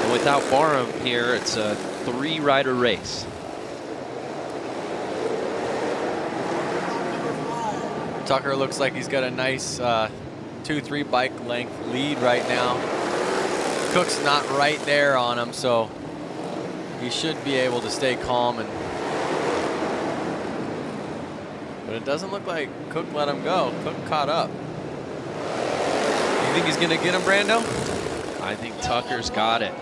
And without Barham here, it's a 3-rider race. Tucker looks like he's got a nice 2-3 bike length lead right now. Cook's not right there on him, so he should be able to stay calm. But it doesn't look like Cook let him go. Cook caught up. You think he's going to get him, Brando? I think Tucker's got it.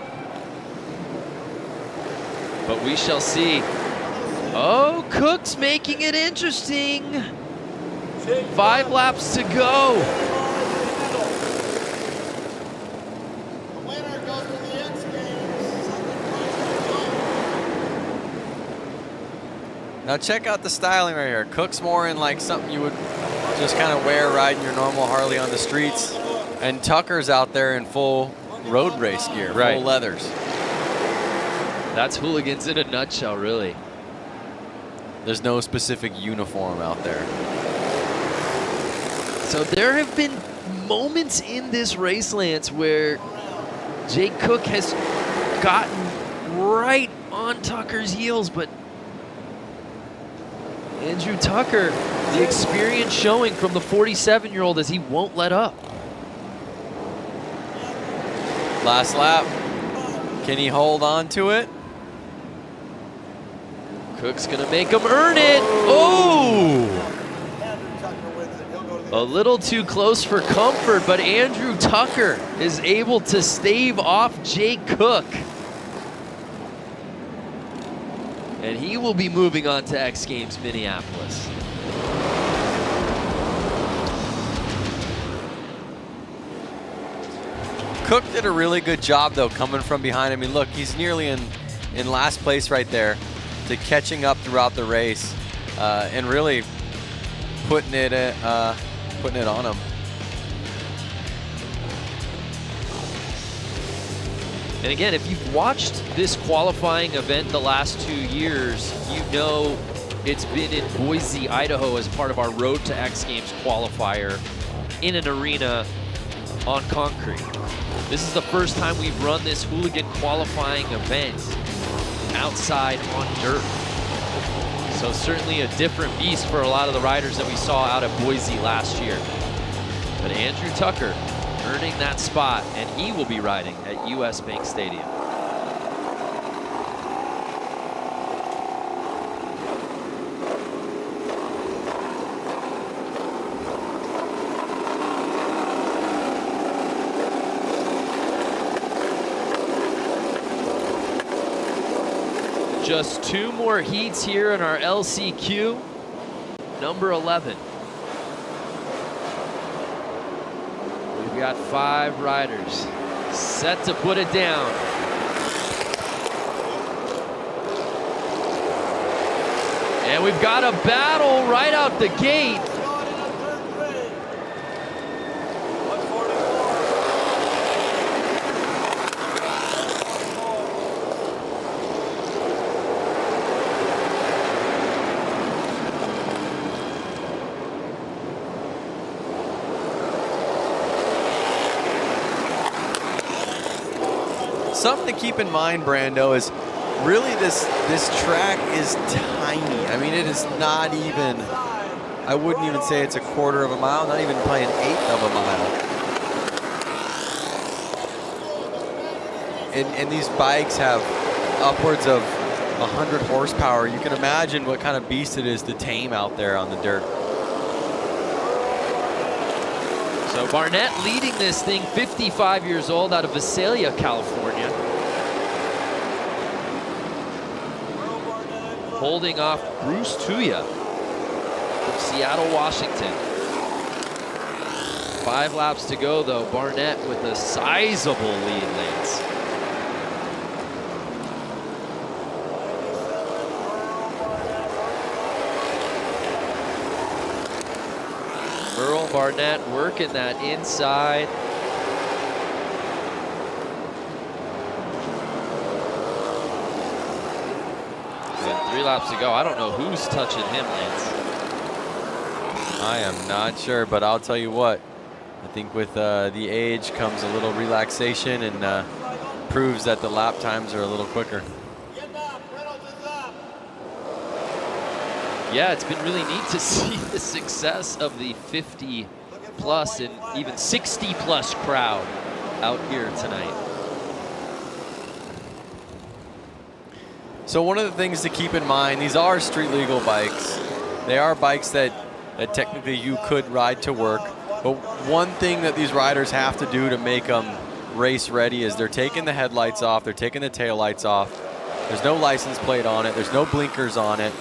But we shall see. Oh, Cook's making it interesting. 5 laps to go. Now check out the styling right here. Cook's more in like something you would just kind of wear riding your normal Harley on the streets. And Tucker's out there in full road race gear, full leathers. That's Hooligans in a nutshell, really. There's no specific uniform out there. So there have been moments in this race, Lance, where Jake Cook has gotten right on Tucker's heels, but Andrew Tucker, the experience showing from the 47-year-old as he won't let up. Last lap. Can he hold on to it? Cook's gonna make him earn it. Oh! A little too close for comfort, but Andrew Tucker is able to stave off Jake Cook. And he will be moving on to X Games Minneapolis. Cook did a really good job, though, coming from behind. I mean, look, he's nearly in last place right there, to catching up throughout the race and really putting it on him. And again, if you've watched this qualifying event the last 2 years, you know it's been in Boise, Idaho as part of our Road to X Games qualifier in an arena on concrete. This is the first time we've run this Hooligan qualifying event outside on dirt. So certainly a different beast for a lot of the riders that we saw out of Boise last year. But Andrew Tucker earning that spot, and he will be riding at US Bank Stadium. Just 2 more heats here in our LCQ, number 11. We've got 5 riders set to put it down. And we've got a battle right out the gate. Something to keep in mind, Brando, is really this track is tiny. I mean, it is not even, I wouldn't even say it's a quarter of a mile, not even probably an eighth of a mile. and these bikes have upwards of 100 horsepower. You can imagine what kind of beast it is to tame out there on the dirt. So Barnett leading this thing, 55 years old, out of Visalia, California. Holding off Bruce Tuya from Seattle, Washington. 5 laps to go, though. Barnett with a sizable lead, Lance. Merle Barnett working that inside. With 3 laps to go. I don't know who's touching him, Lance. I am not sure, but I'll tell you what. I think with the age comes a little relaxation and proves that the lap times are a little quicker. Yeah, it's been really neat to see the success of the 50+ and even 60+ crowd out here tonight. So one of the things to keep in mind, these are street legal bikes. They are bikes that technically you could ride to work. But one thing that these riders have to do to make them race ready is they're taking the headlights off, they're taking the taillights off. There's no license plate on it, there's no blinkers on it.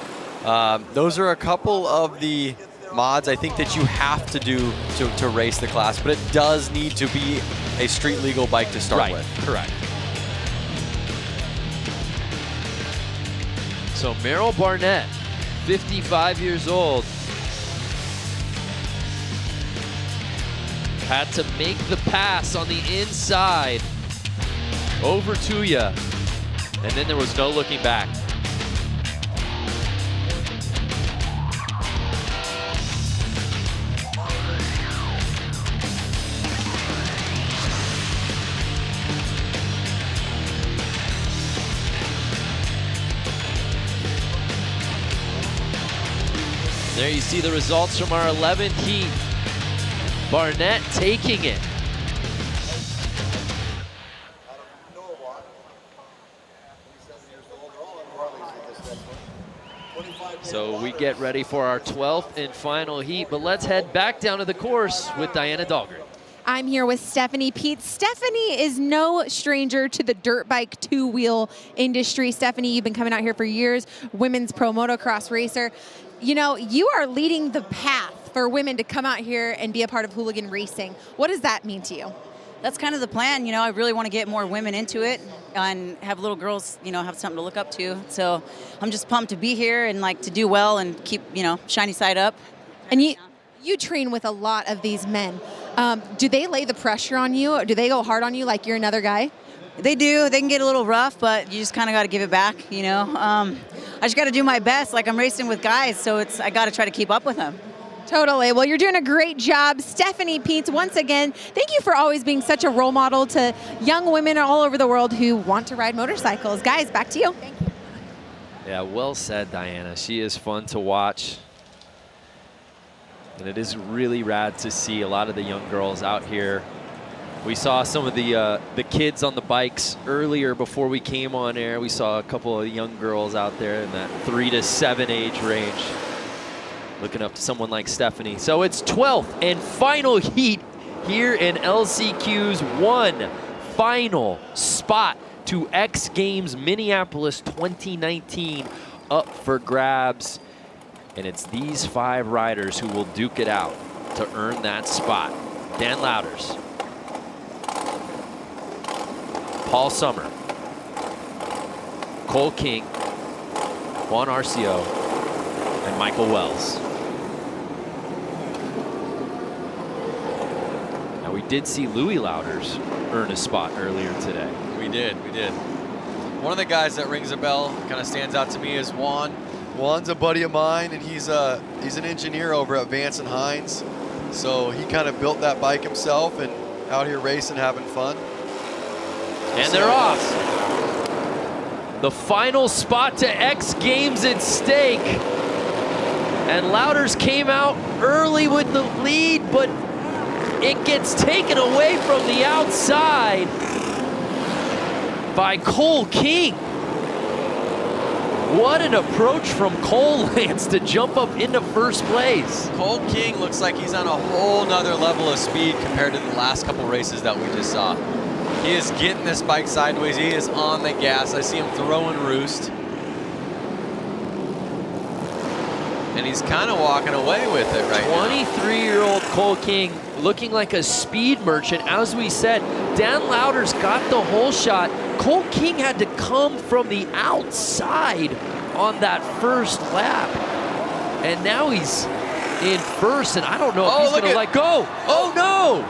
Those are a couple of the mods I think that you have to do to race the class, but it does need to be a street legal bike to start with. Correct. So Merrill Barnett, 55 years old, had to make the pass on the inside over Tuya, and then there was no looking back. There you see the results from our 11th heat. Barnett taking it. So we get ready for our 12th and final heat, but let's head back down to the course with Diana Dahlgren. I'm here with Stephanie Peets. Stephanie is no stranger to the dirt bike two-wheel industry. Stephanie, you've been coming out here for years, women's pro motocross racer. You know, you are leading the path for women to come out here and be a part of Hooligan racing. What does that mean to you? That's kind of the plan. You know, I really want to get more women into it and have little girls, you know, have something to look up to. So I'm just pumped to be here and like to do well and keep, you know, shiny side up. And you train with a lot of these men. Do they lay the pressure on you? Or do they go hard on you like you're another guy? They do. They can get a little rough, but you just kind of got to give it back, you know. I just got to do my best. Like, I'm racing with guys, so I got to try to keep up with them. Totally. Well, you're doing a great job. Stephanie Peets, once again, thank you for always being such a role model to young women all over the world who want to ride motorcycles. Guys, back to you. Thank you. Yeah, well said, Diana. She is fun to watch. And it is really rad to see a lot of the young girls out here. We saw some of the kids on the bikes earlier before we came on air. We saw a couple of young girls out there in that 3 to 7 age range, looking up to someone like Stephanie. So it's 12th and final heat here in LCQ's one final spot to X Games Minneapolis 2019 up for grabs. And it's these 5 riders who will duke it out to earn that spot. Dan Louders, Paul Summer, Cole King, Juan Arcio, and Michael Wells. Now we did see Louis Louders earn a spot earlier today. We did. One of the guys that rings a bell, kind of stands out to me, is Juan. Juan's a buddy of mine, and he's an engineer over at Vance and Hines. So he kind of built that bike himself and out here racing, having fun. And they're off. The final spot to X Games at stake. And Louders came out early with the lead, but it gets taken away from the outside. by Cole King. What an approach from Cole, Lance, to jump up into first place. Cole King looks like he's on a whole nother level of speed compared to the last couple races that we just saw. He is getting this bike sideways. He is on the gas. I see him throwing roost. And he's kind of walking away with it right now. 23-year-old Cole King looking like a speed merchant. As we said, Dan Lauder's got the whole shot. Cole King had to come from the outside on that first lap. And now he's in first, and I don't know if he's going to let go. Oh, no!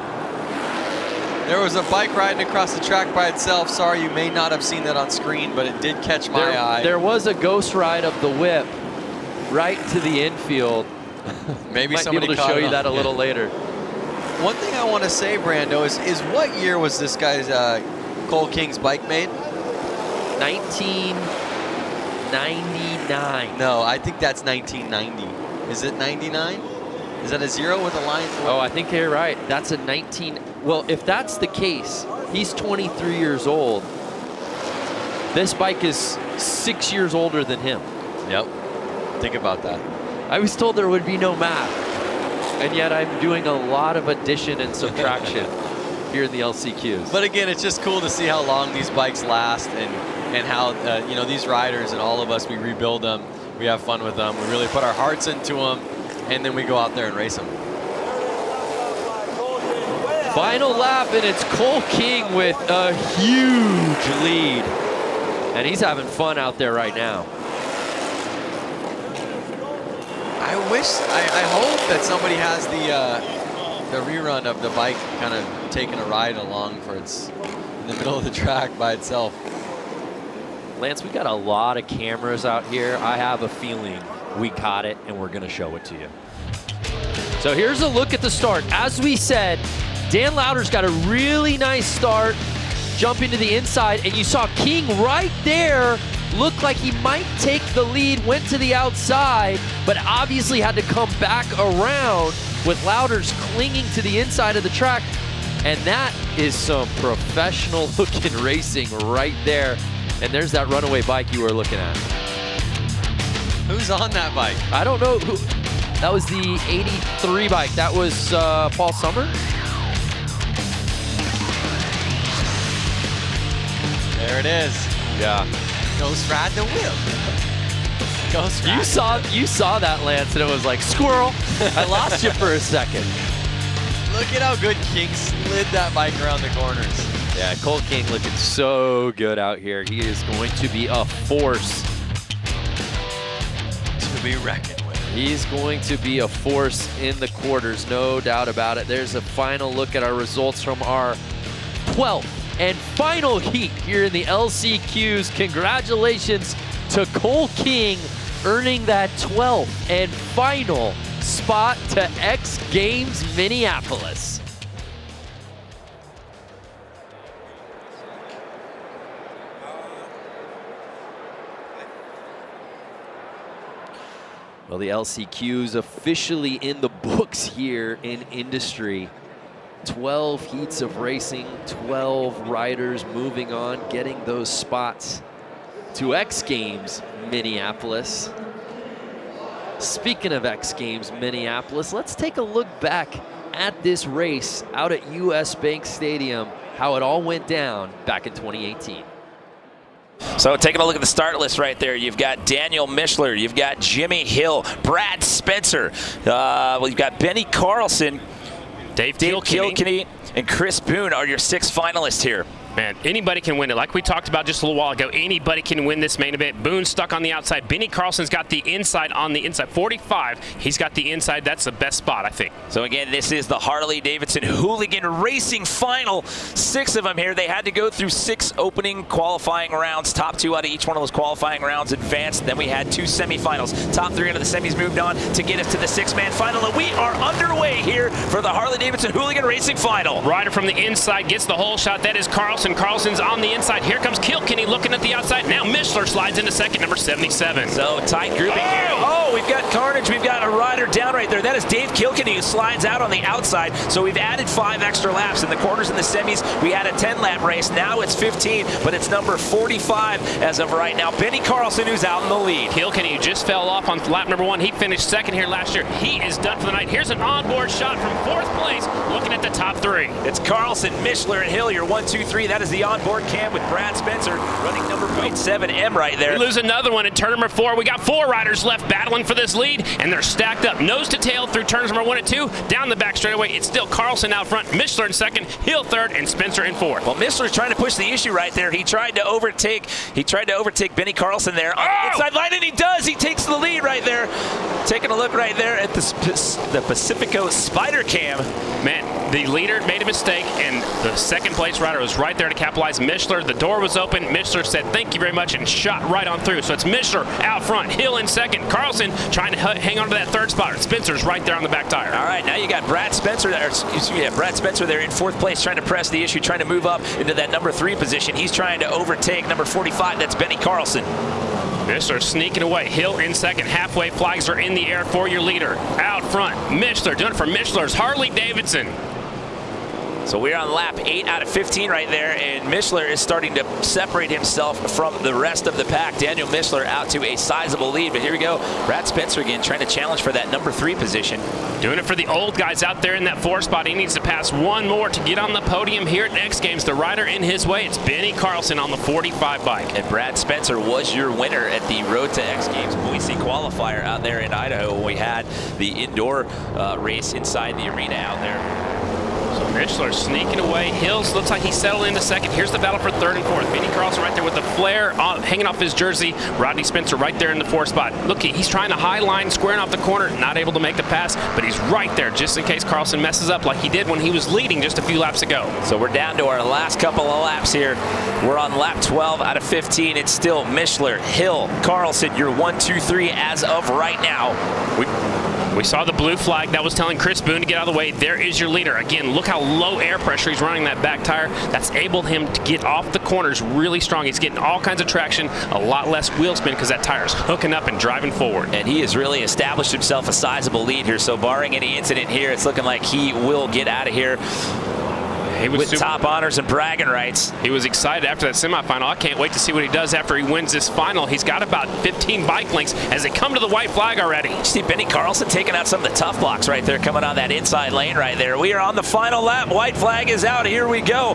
There was a bike riding across the track by itself. Sorry, you may not have seen that on screen, but it did catch my eye. There was a ghost ride of the whip right to the infield. Maybe Might somebody be able to show you that a little later. One thing I want to say, Brando, is what year was this guy's Cole King's bike made? 1999. No, I think that's 1990. Is it 99? Is that a 0 with a line? Oh, I think you're right. That's a 19. Well, if that's the case, he's 23 years old. This bike is 6 years older than him. Yep. Think about that. I was told there would be no math, and yet I'm doing a lot of addition and subtraction here in the LCQs. But again, it's just cool to see how long these bikes last, and how you know, these riders and all of us, we rebuild them, we have fun with them, we really put our hearts into them, and then we go out there and race them. Final lap, and it's Cole King with a huge lead, and he's having fun out there right now. I hope that somebody has the rerun of the bike kind of taking a ride along for it's in the middle of the track by itself. Lance, we got a lot of cameras out here. I have a feeling we caught it, and we're going to show it to you. So here's a look at the start. As we said, Dan Lauder's got a really nice start, jumping to the inside, and you saw King right there looked like he might take the lead, went to the outside, but obviously had to come back around with Lauder's clinging to the inside of the track. And that is some professional looking racing right there. And there's that runaway bike you were looking at. Who's on that bike? I don't know who. That was the 83 bike. That was Paul Summer. There it is. Yeah. Ghost ride the whip. Ghost ride. You saw that, Lance, and it was like, squirrel. I lost you for a second. Look at how good King slid that bike around the corners. Yeah, Cole King looking so good out here. He is going to be a force to be reckoned with. He's going to be a force in the quarters, no doubt about it. There's a final look at our results from our 12th and final heat here in the LCQs. Congratulations to Cole King, earning that 12th and final spot to X Games Minneapolis. Well, the LCQ's officially in the books here in industry. 12 heats of racing, 12 riders moving on, getting those spots to X Games Minneapolis. Speaking of X Games Minneapolis, let's take a look back at this race out at US Bank Stadium, how it all went down back in 2018. So taking a look at the start list right there, you've got Daniel Mishler, you've got Jimmy Hill, Brad Spencer, you've got Benny Carlson, Dave Kilkenny, and Chris Boone are your 6 finalists here. Man, anybody can win it. Like we talked about just a little while ago, anybody can win this main event. Boone's stuck on the outside. Benny Carlson's got the inside on the inside. 45, he's got the inside. That's the best spot, I think. So again, this is the Harley-Davidson Hooligan Racing Final. 6 of them here. They had to go through 6 opening qualifying rounds. Top 2 out of each one of those qualifying rounds advanced. Then we had 2 semifinals. Top 3 out of the semis moved on to get us to the 6-man final. And we are underway here for the Harley-Davidson Hooligan Racing Final. Rider from the inside gets the whole shot. That is Carlson. Carlson. Carlson's on the inside. Here comes Kilkenny looking at the outside. Now Mishler slides into second, number 77. So tight grouping here. Oh, we've got carnage. We've got a rider down right there. That is Dave Kilkenny, who slides out on the outside. So we've added 5 extra laps. In the quarters and the semis, we had a 10-lap race. Now it's 15, but it's number 45 as of right now. Benny Carlson, who's out in the lead. Kilkenny, who just fell off on lap number 1. He finished second here last year. He is done for the night. Here's an onboard shot from 4th place, looking at the top 3. It's Carlson, Mishler, and Hill, your 1, 2, 3. That is the onboard cam with Brad Spencer running number 7M right there. We lose another one in turn number 4. We got 4 riders left battling for this lead, and they're stacked up nose to tail through turns number 1 and 2. Down the back straightaway, it's still Carlson out front, Mishler in second, Hill third, and Spencer in 4th. Well, Mishler's trying to push the issue right there. He tried to overtake Benny Carlson there on the inside line, and he does. He takes the lead right there. Taking a look right there at the Pacifico Spider Cam. Man, the leader made a mistake, and the second place rider was right there to capitalize. Mishler, the door was open. Mishler said thank you very much and shot right on through. So it's Mishler out front, Hill in second, Carlson trying to hang on to that 3rd spot. Spencer's right there on the back tire. All right, now you got Brad Spencer there. Brad Spencer there in 4th place, trying to press the issue, trying to move up into that number 3 position. He's trying to overtake number 45. That's Benny Carlson. Mishler sneaking away. Hill in second. Halfway flags are in the air for your leader. Out front, Mishler doing it for Mishler's Harley-Davidson. So we're on lap 8 out of 15 right there, and Mishler is starting to separate himself from the rest of the pack. Daniel Mishler out to a sizable lead, but here we go. Brad Spencer again trying to challenge for that number 3 position. Doing it for the old guys out there in that 4 spot. He needs to pass 1 more to get on the podium here at X Games. The rider in his way, it's Benny Carlson on the 45 bike. And Brad Spencer was your winner at the Road to X Games Boise Qualifier out there in Idaho when we had the indoor race inside the arena out there. Mishler sneaking away. Hills looks like he settled into second. Here's the battle for 3rd and 4th. Benny Carlson right there with the flare hanging off his jersey. Rodney Spencer right there in the 4th spot. Look, he's trying to high line, squaring off the corner, not able to make the pass, but he's right there just in case Carlson messes up like he did when he was leading just a few laps ago. So we're down to our last couple of laps here. We're on lap 12 out of 15. It's still Mishler, Hill, Carlson, your 1, 2, 3 as of right now. We saw the blue flag. That was telling Chris Boone to get out of the way. There is your leader. Again, look how low air pressure he's running that back tire. That's enabled him to get off the corners really strong. He's getting all kinds of traction, a lot less wheel spin because that tire's hooking up and driving forward. And he has really established himself a sizable lead here. So barring any incident here, it's looking like he will get out of here with top honors and bragging rights. He was excited after that semifinal. I can't wait to see what he does after he wins this final. He's got about 15 bike lengths as they come to the white flag already. You see Benny Carlson taking out some of the tough blocks right there, coming on that inside lane right there. We are on the final lap. White flag is out. Here we go.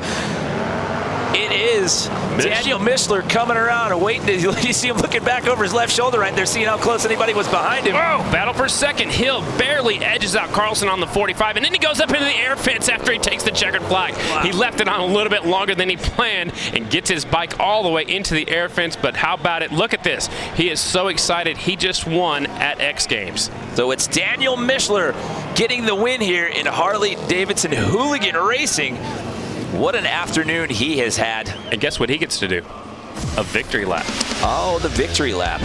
It is Daniel Mishler coming around and waiting. You see him looking back over his left shoulder right there, seeing how close anybody was behind him. Whoa, battle for second. Hill barely edges out Carlson on the 45, and then he goes up into the air fence after he takes the checkered flag. Wow. He left it on a little bit longer than he planned and gets his bike all the way into the air fence, but how about it? Look at this. He is so excited. He just won at X Games. So it's Daniel Mishler getting the win here in Harley-Davidson Hooligan Racing. What an afternoon he has had. And guess what he gets to do? A victory lap. Oh, the victory lap.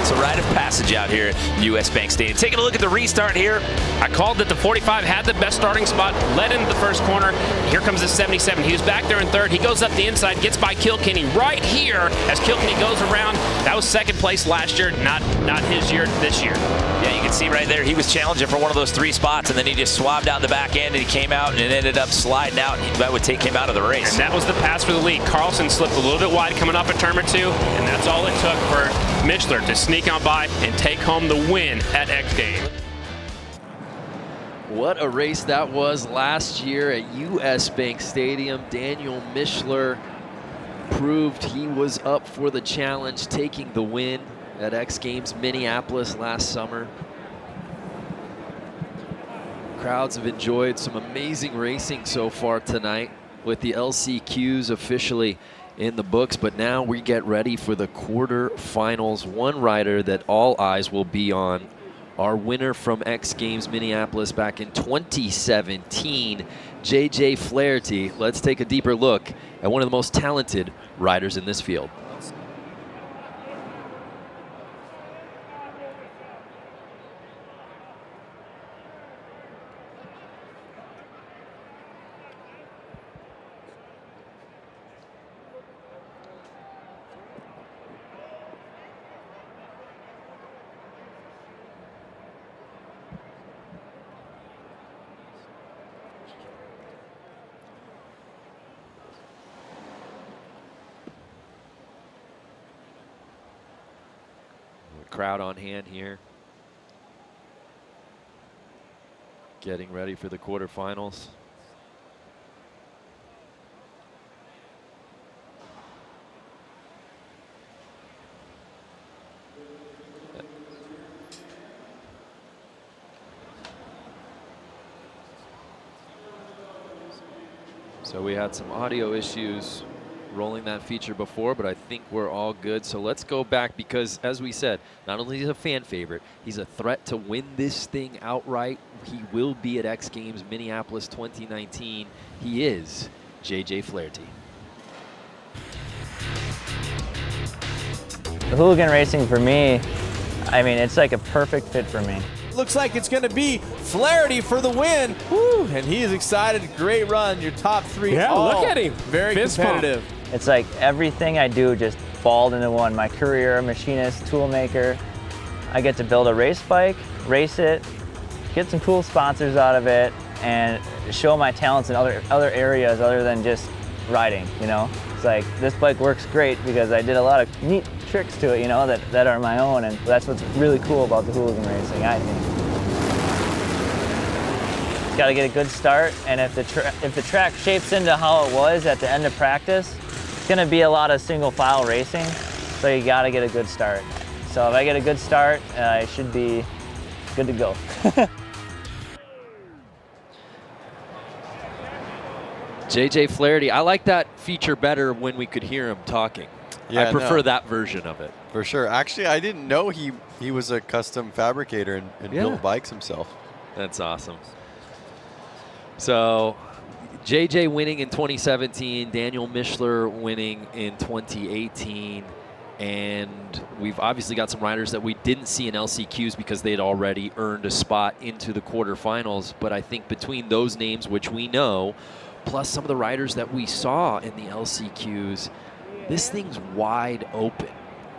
It's a rite of passage out here at US Bank Stadium. Taking a look at the restart here. I called that the 45 had the best starting spot, led into the first corner. Here comes the 77. He was back there in 3rd. He goes up the inside, gets by Kilkenny right here as Kilkenny goes around. That was 2nd place last year, not his year this year. Yeah, you can see right there, he was challenging for one of those 3 spots, and then he just swabbed out the back end, and he came out and it ended up sliding out, and that would take him out of the race. And that was the pass for the lead. Carlson slipped a little bit wide coming up at turn number 2, and that's all it took for Mishler to sneak on by and take home the win at X Games. What a race that was last year at US Bank Stadium. Daniel Mishler proved he was up for the challenge, taking the win at X Games Minneapolis last summer. Crowds have enjoyed some amazing racing so far tonight with the LCQs officially in the books, but now we get ready for the quarterfinals. One rider that all eyes will be on, our winner from X Games Minneapolis back in 2017, JJ Flaherty. Let's take a deeper look at one of the most talented riders in this field. crowd on hand here. Getting ready for the quarterfinals. So we had some audio issues rolling that feature before, but I think we're all good. So let's go back because, as we said, not only is he a fan favorite, he's a threat to win this thing outright. He will be at X Games Minneapolis 2019. He is JJ Flaherty. The Hooligan racing for me, I mean, it's like a perfect fit for me. Looks like it's going to be Flaherty for the win. Woo, and he is excited. Great run. Your top three. Yeah, look at him. Very Fist competitive. pump. It's like everything I do just balled into one. My career, machinist, tool maker. I get to build a race bike, race it, get some cool sponsors out of it, and show my talents in other areas other than just riding, you know? It's like, this bike works great because I did a lot of neat tricks to it, you know, that are my own, and that's what's really cool about the Hooligan racing, I think. Got to get a good start, and if the track shapes into how it was at the end of practice, it's going to be a lot of single file racing, so you got to get a good start. So if I get a good start, I should be good to go. JJ Flaherty, I like that feature better when we could hear him talking. Yeah, I prefer that version of it. For sure. Actually, I didn't know he was a custom fabricator and built bikes himself. That's awesome. So JJ winning in 2017, Daniel Mishler winning in 2018, and we've obviously got some riders that we didn't see in LCQs because they'd already earned a spot into the quarterfinals. But I think between those names, which we know, plus some of the riders that we saw in the LCQs, this thing's wide open.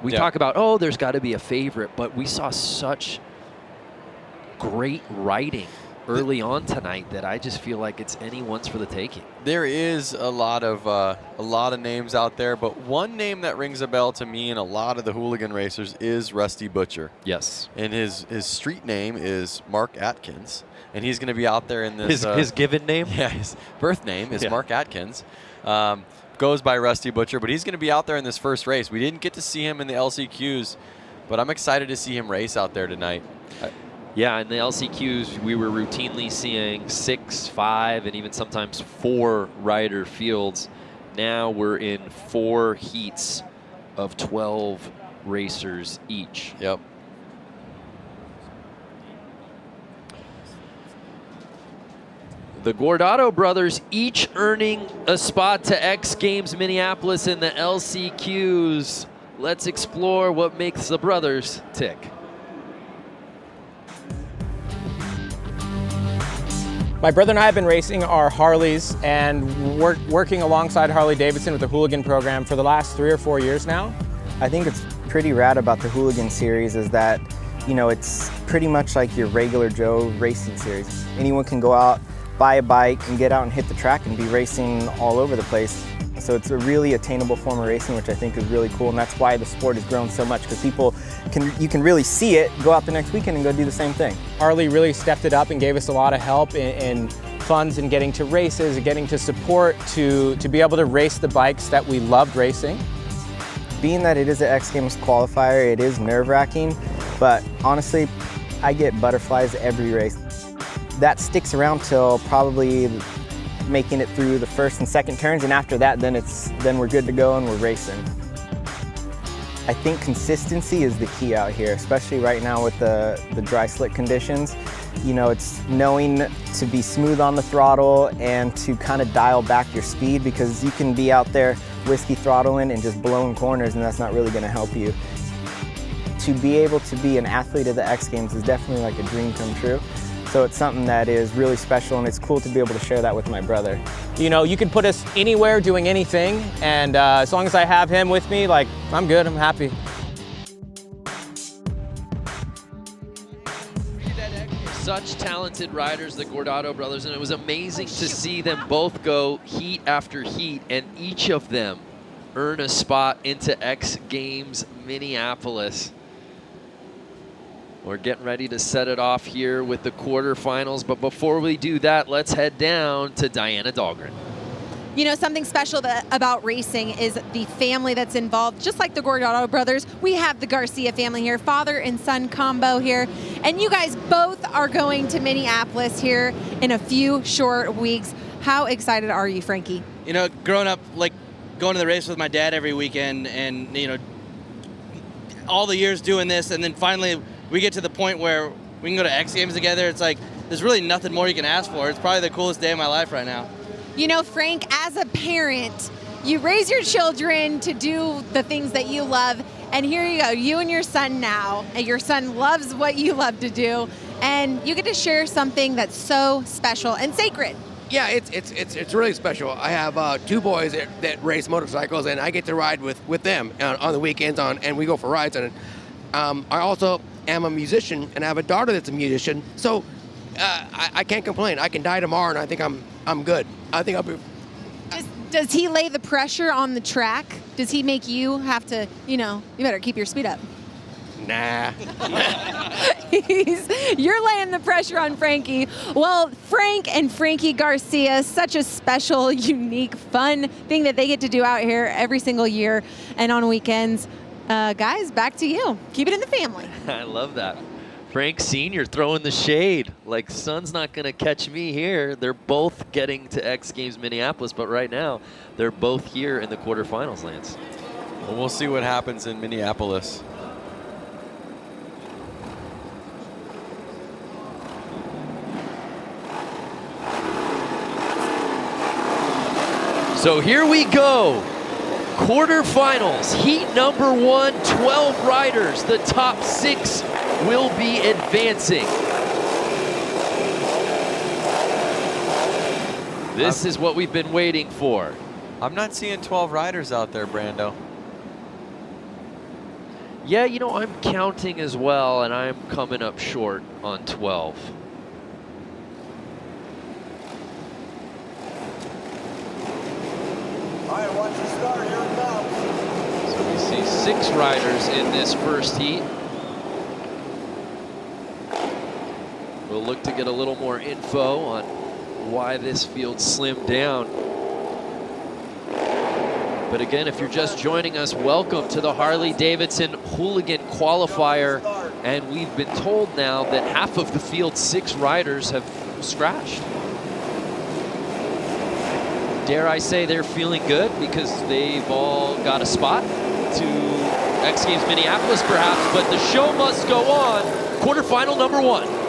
We talk about, oh, there's got to be a favorite, but we saw such great riding early on tonight that I just feel like it's anyone's for the taking. There is a lot of names out there, but one name that rings a bell to me and a lot of the Hooligan racers is Rusty Butcher. Yes. And his street name is Mark Atkins, and he's going to be out there in this. His given name? Yeah, his birth name is Mark Atkins. Goes by Rusty Butcher, but he's going to be out there in this first race. We didn't get to see him in the LCQs, but I'm excited to see him race out there tonight. Yeah, in the LCQs, we were routinely seeing 6, 5, and even sometimes 4 rider fields. Now we're in 4 heats of 12 racers each. Yep. The Guardado brothers each earning a spot to X Games Minneapolis in the LCQs. Let's explore what makes the brothers tick. My brother and I have been racing our Harleys and working alongside Harley-Davidson with the Hooligan program for the last 3 or 4 years now. I think it's pretty rad about the Hooligan series is that, you know, it's pretty much like your regular Joe racing series. Anyone can go out, buy a bike, and get out and hit the track and be racing all over the place. So it's a really attainable form of racing, which I think is really cool, and that's why the sport has grown so much, because you can really see it, go out the next weekend and go do the same thing. Harley really stepped it up and gave us a lot of help in funds and getting to races and getting to support to be able to race the bikes that we loved racing. Being that it is an X Games qualifier, it is nerve-wracking, but honestly, I get butterflies every race. That sticks around till probably making it through the first and second turns, and after that, then we're good to go and we're racing. I think consistency is the key out here, especially right now with the dry slick conditions. You know, it's knowing to be smooth on the throttle and to kind of dial back your speed, because you can be out there whiskey throttling and just blowing corners, and that's not really going to help you. To be able to be an athlete at the X Games is definitely like a dream come true. So it's something that is really special, and it's cool to be able to share that with my brother. You know, you can put us anywhere doing anything, and as long as I have him with me, like, I'm good, I'm happy. Such talented riders, the Guardado brothers, and it was amazing to see them both go heat after heat, and each of them earn a spot into X Games Minneapolis. We're getting ready to set it off here with the quarterfinals, but before we do that, let's head down to Diana Dahlgren. You know, something special about racing is the family that's involved. Just like the Gordado brothers, we have the Garcia family here, father and son combo here. And you guys both are going to Minneapolis here in a few short weeks. How excited are you, Frankie? You know, growing up, like going to the race with my dad every weekend and, you know, all the years doing this, and then finally we get to the point where we can go to X Games together. It's like, there's really nothing more you can ask for. It's probably the coolest day of my life right now. You know, Frank, as a parent, you raise your children to do the things that you love, and here you go, you and your son now, and your son loves what you love to do, and you get to share something that's so special and sacred. Yeah, it's really special. I have 2 boys that race motorcycles, and I get to ride with them on the weekends, and we go for rides. And I also am a musician, and I have a daughter that's a musician. So I can't complain. I can die tomorrow, and I think I'm good. I think I'll be. Does he lay the pressure on the track? Does he make you have to, you know, you better keep your speed up? Nah. You're laying the pressure on Frankie. Well, Frank and Frankie Garcia, such a special, unique, fun thing that they get to do out here every single year and on weekends. Guys, back to you. Keep it in the family. I love that. Frank Sr. throwing the shade. Like, son's not going to catch me here. They're both getting to X Games Minneapolis, but right now they're both here in the quarterfinals, Lance. Well, we'll see what happens in Minneapolis. So here we go. Quarterfinals, heat number 1, 12 riders. The top 6 will be advancing. This is what we've been waiting for. I'm not seeing 12 riders out there, Brando. Yeah, you know, I'm counting as well, and I'm coming up short on 12. All right, watch the start. Here it comes. So we see 6 riders in this first heat. We'll look to get a little more info on why this field slimmed down. But again, if you're just joining us, welcome to the Harley-Davidson Hooligan Qualifier. And we've been told now that half of the field's 6 riders have scratched. Dare I say they're feeling good because they've all got a spot to X Games Minneapolis perhaps, but the show must go on. Quarterfinal number 1.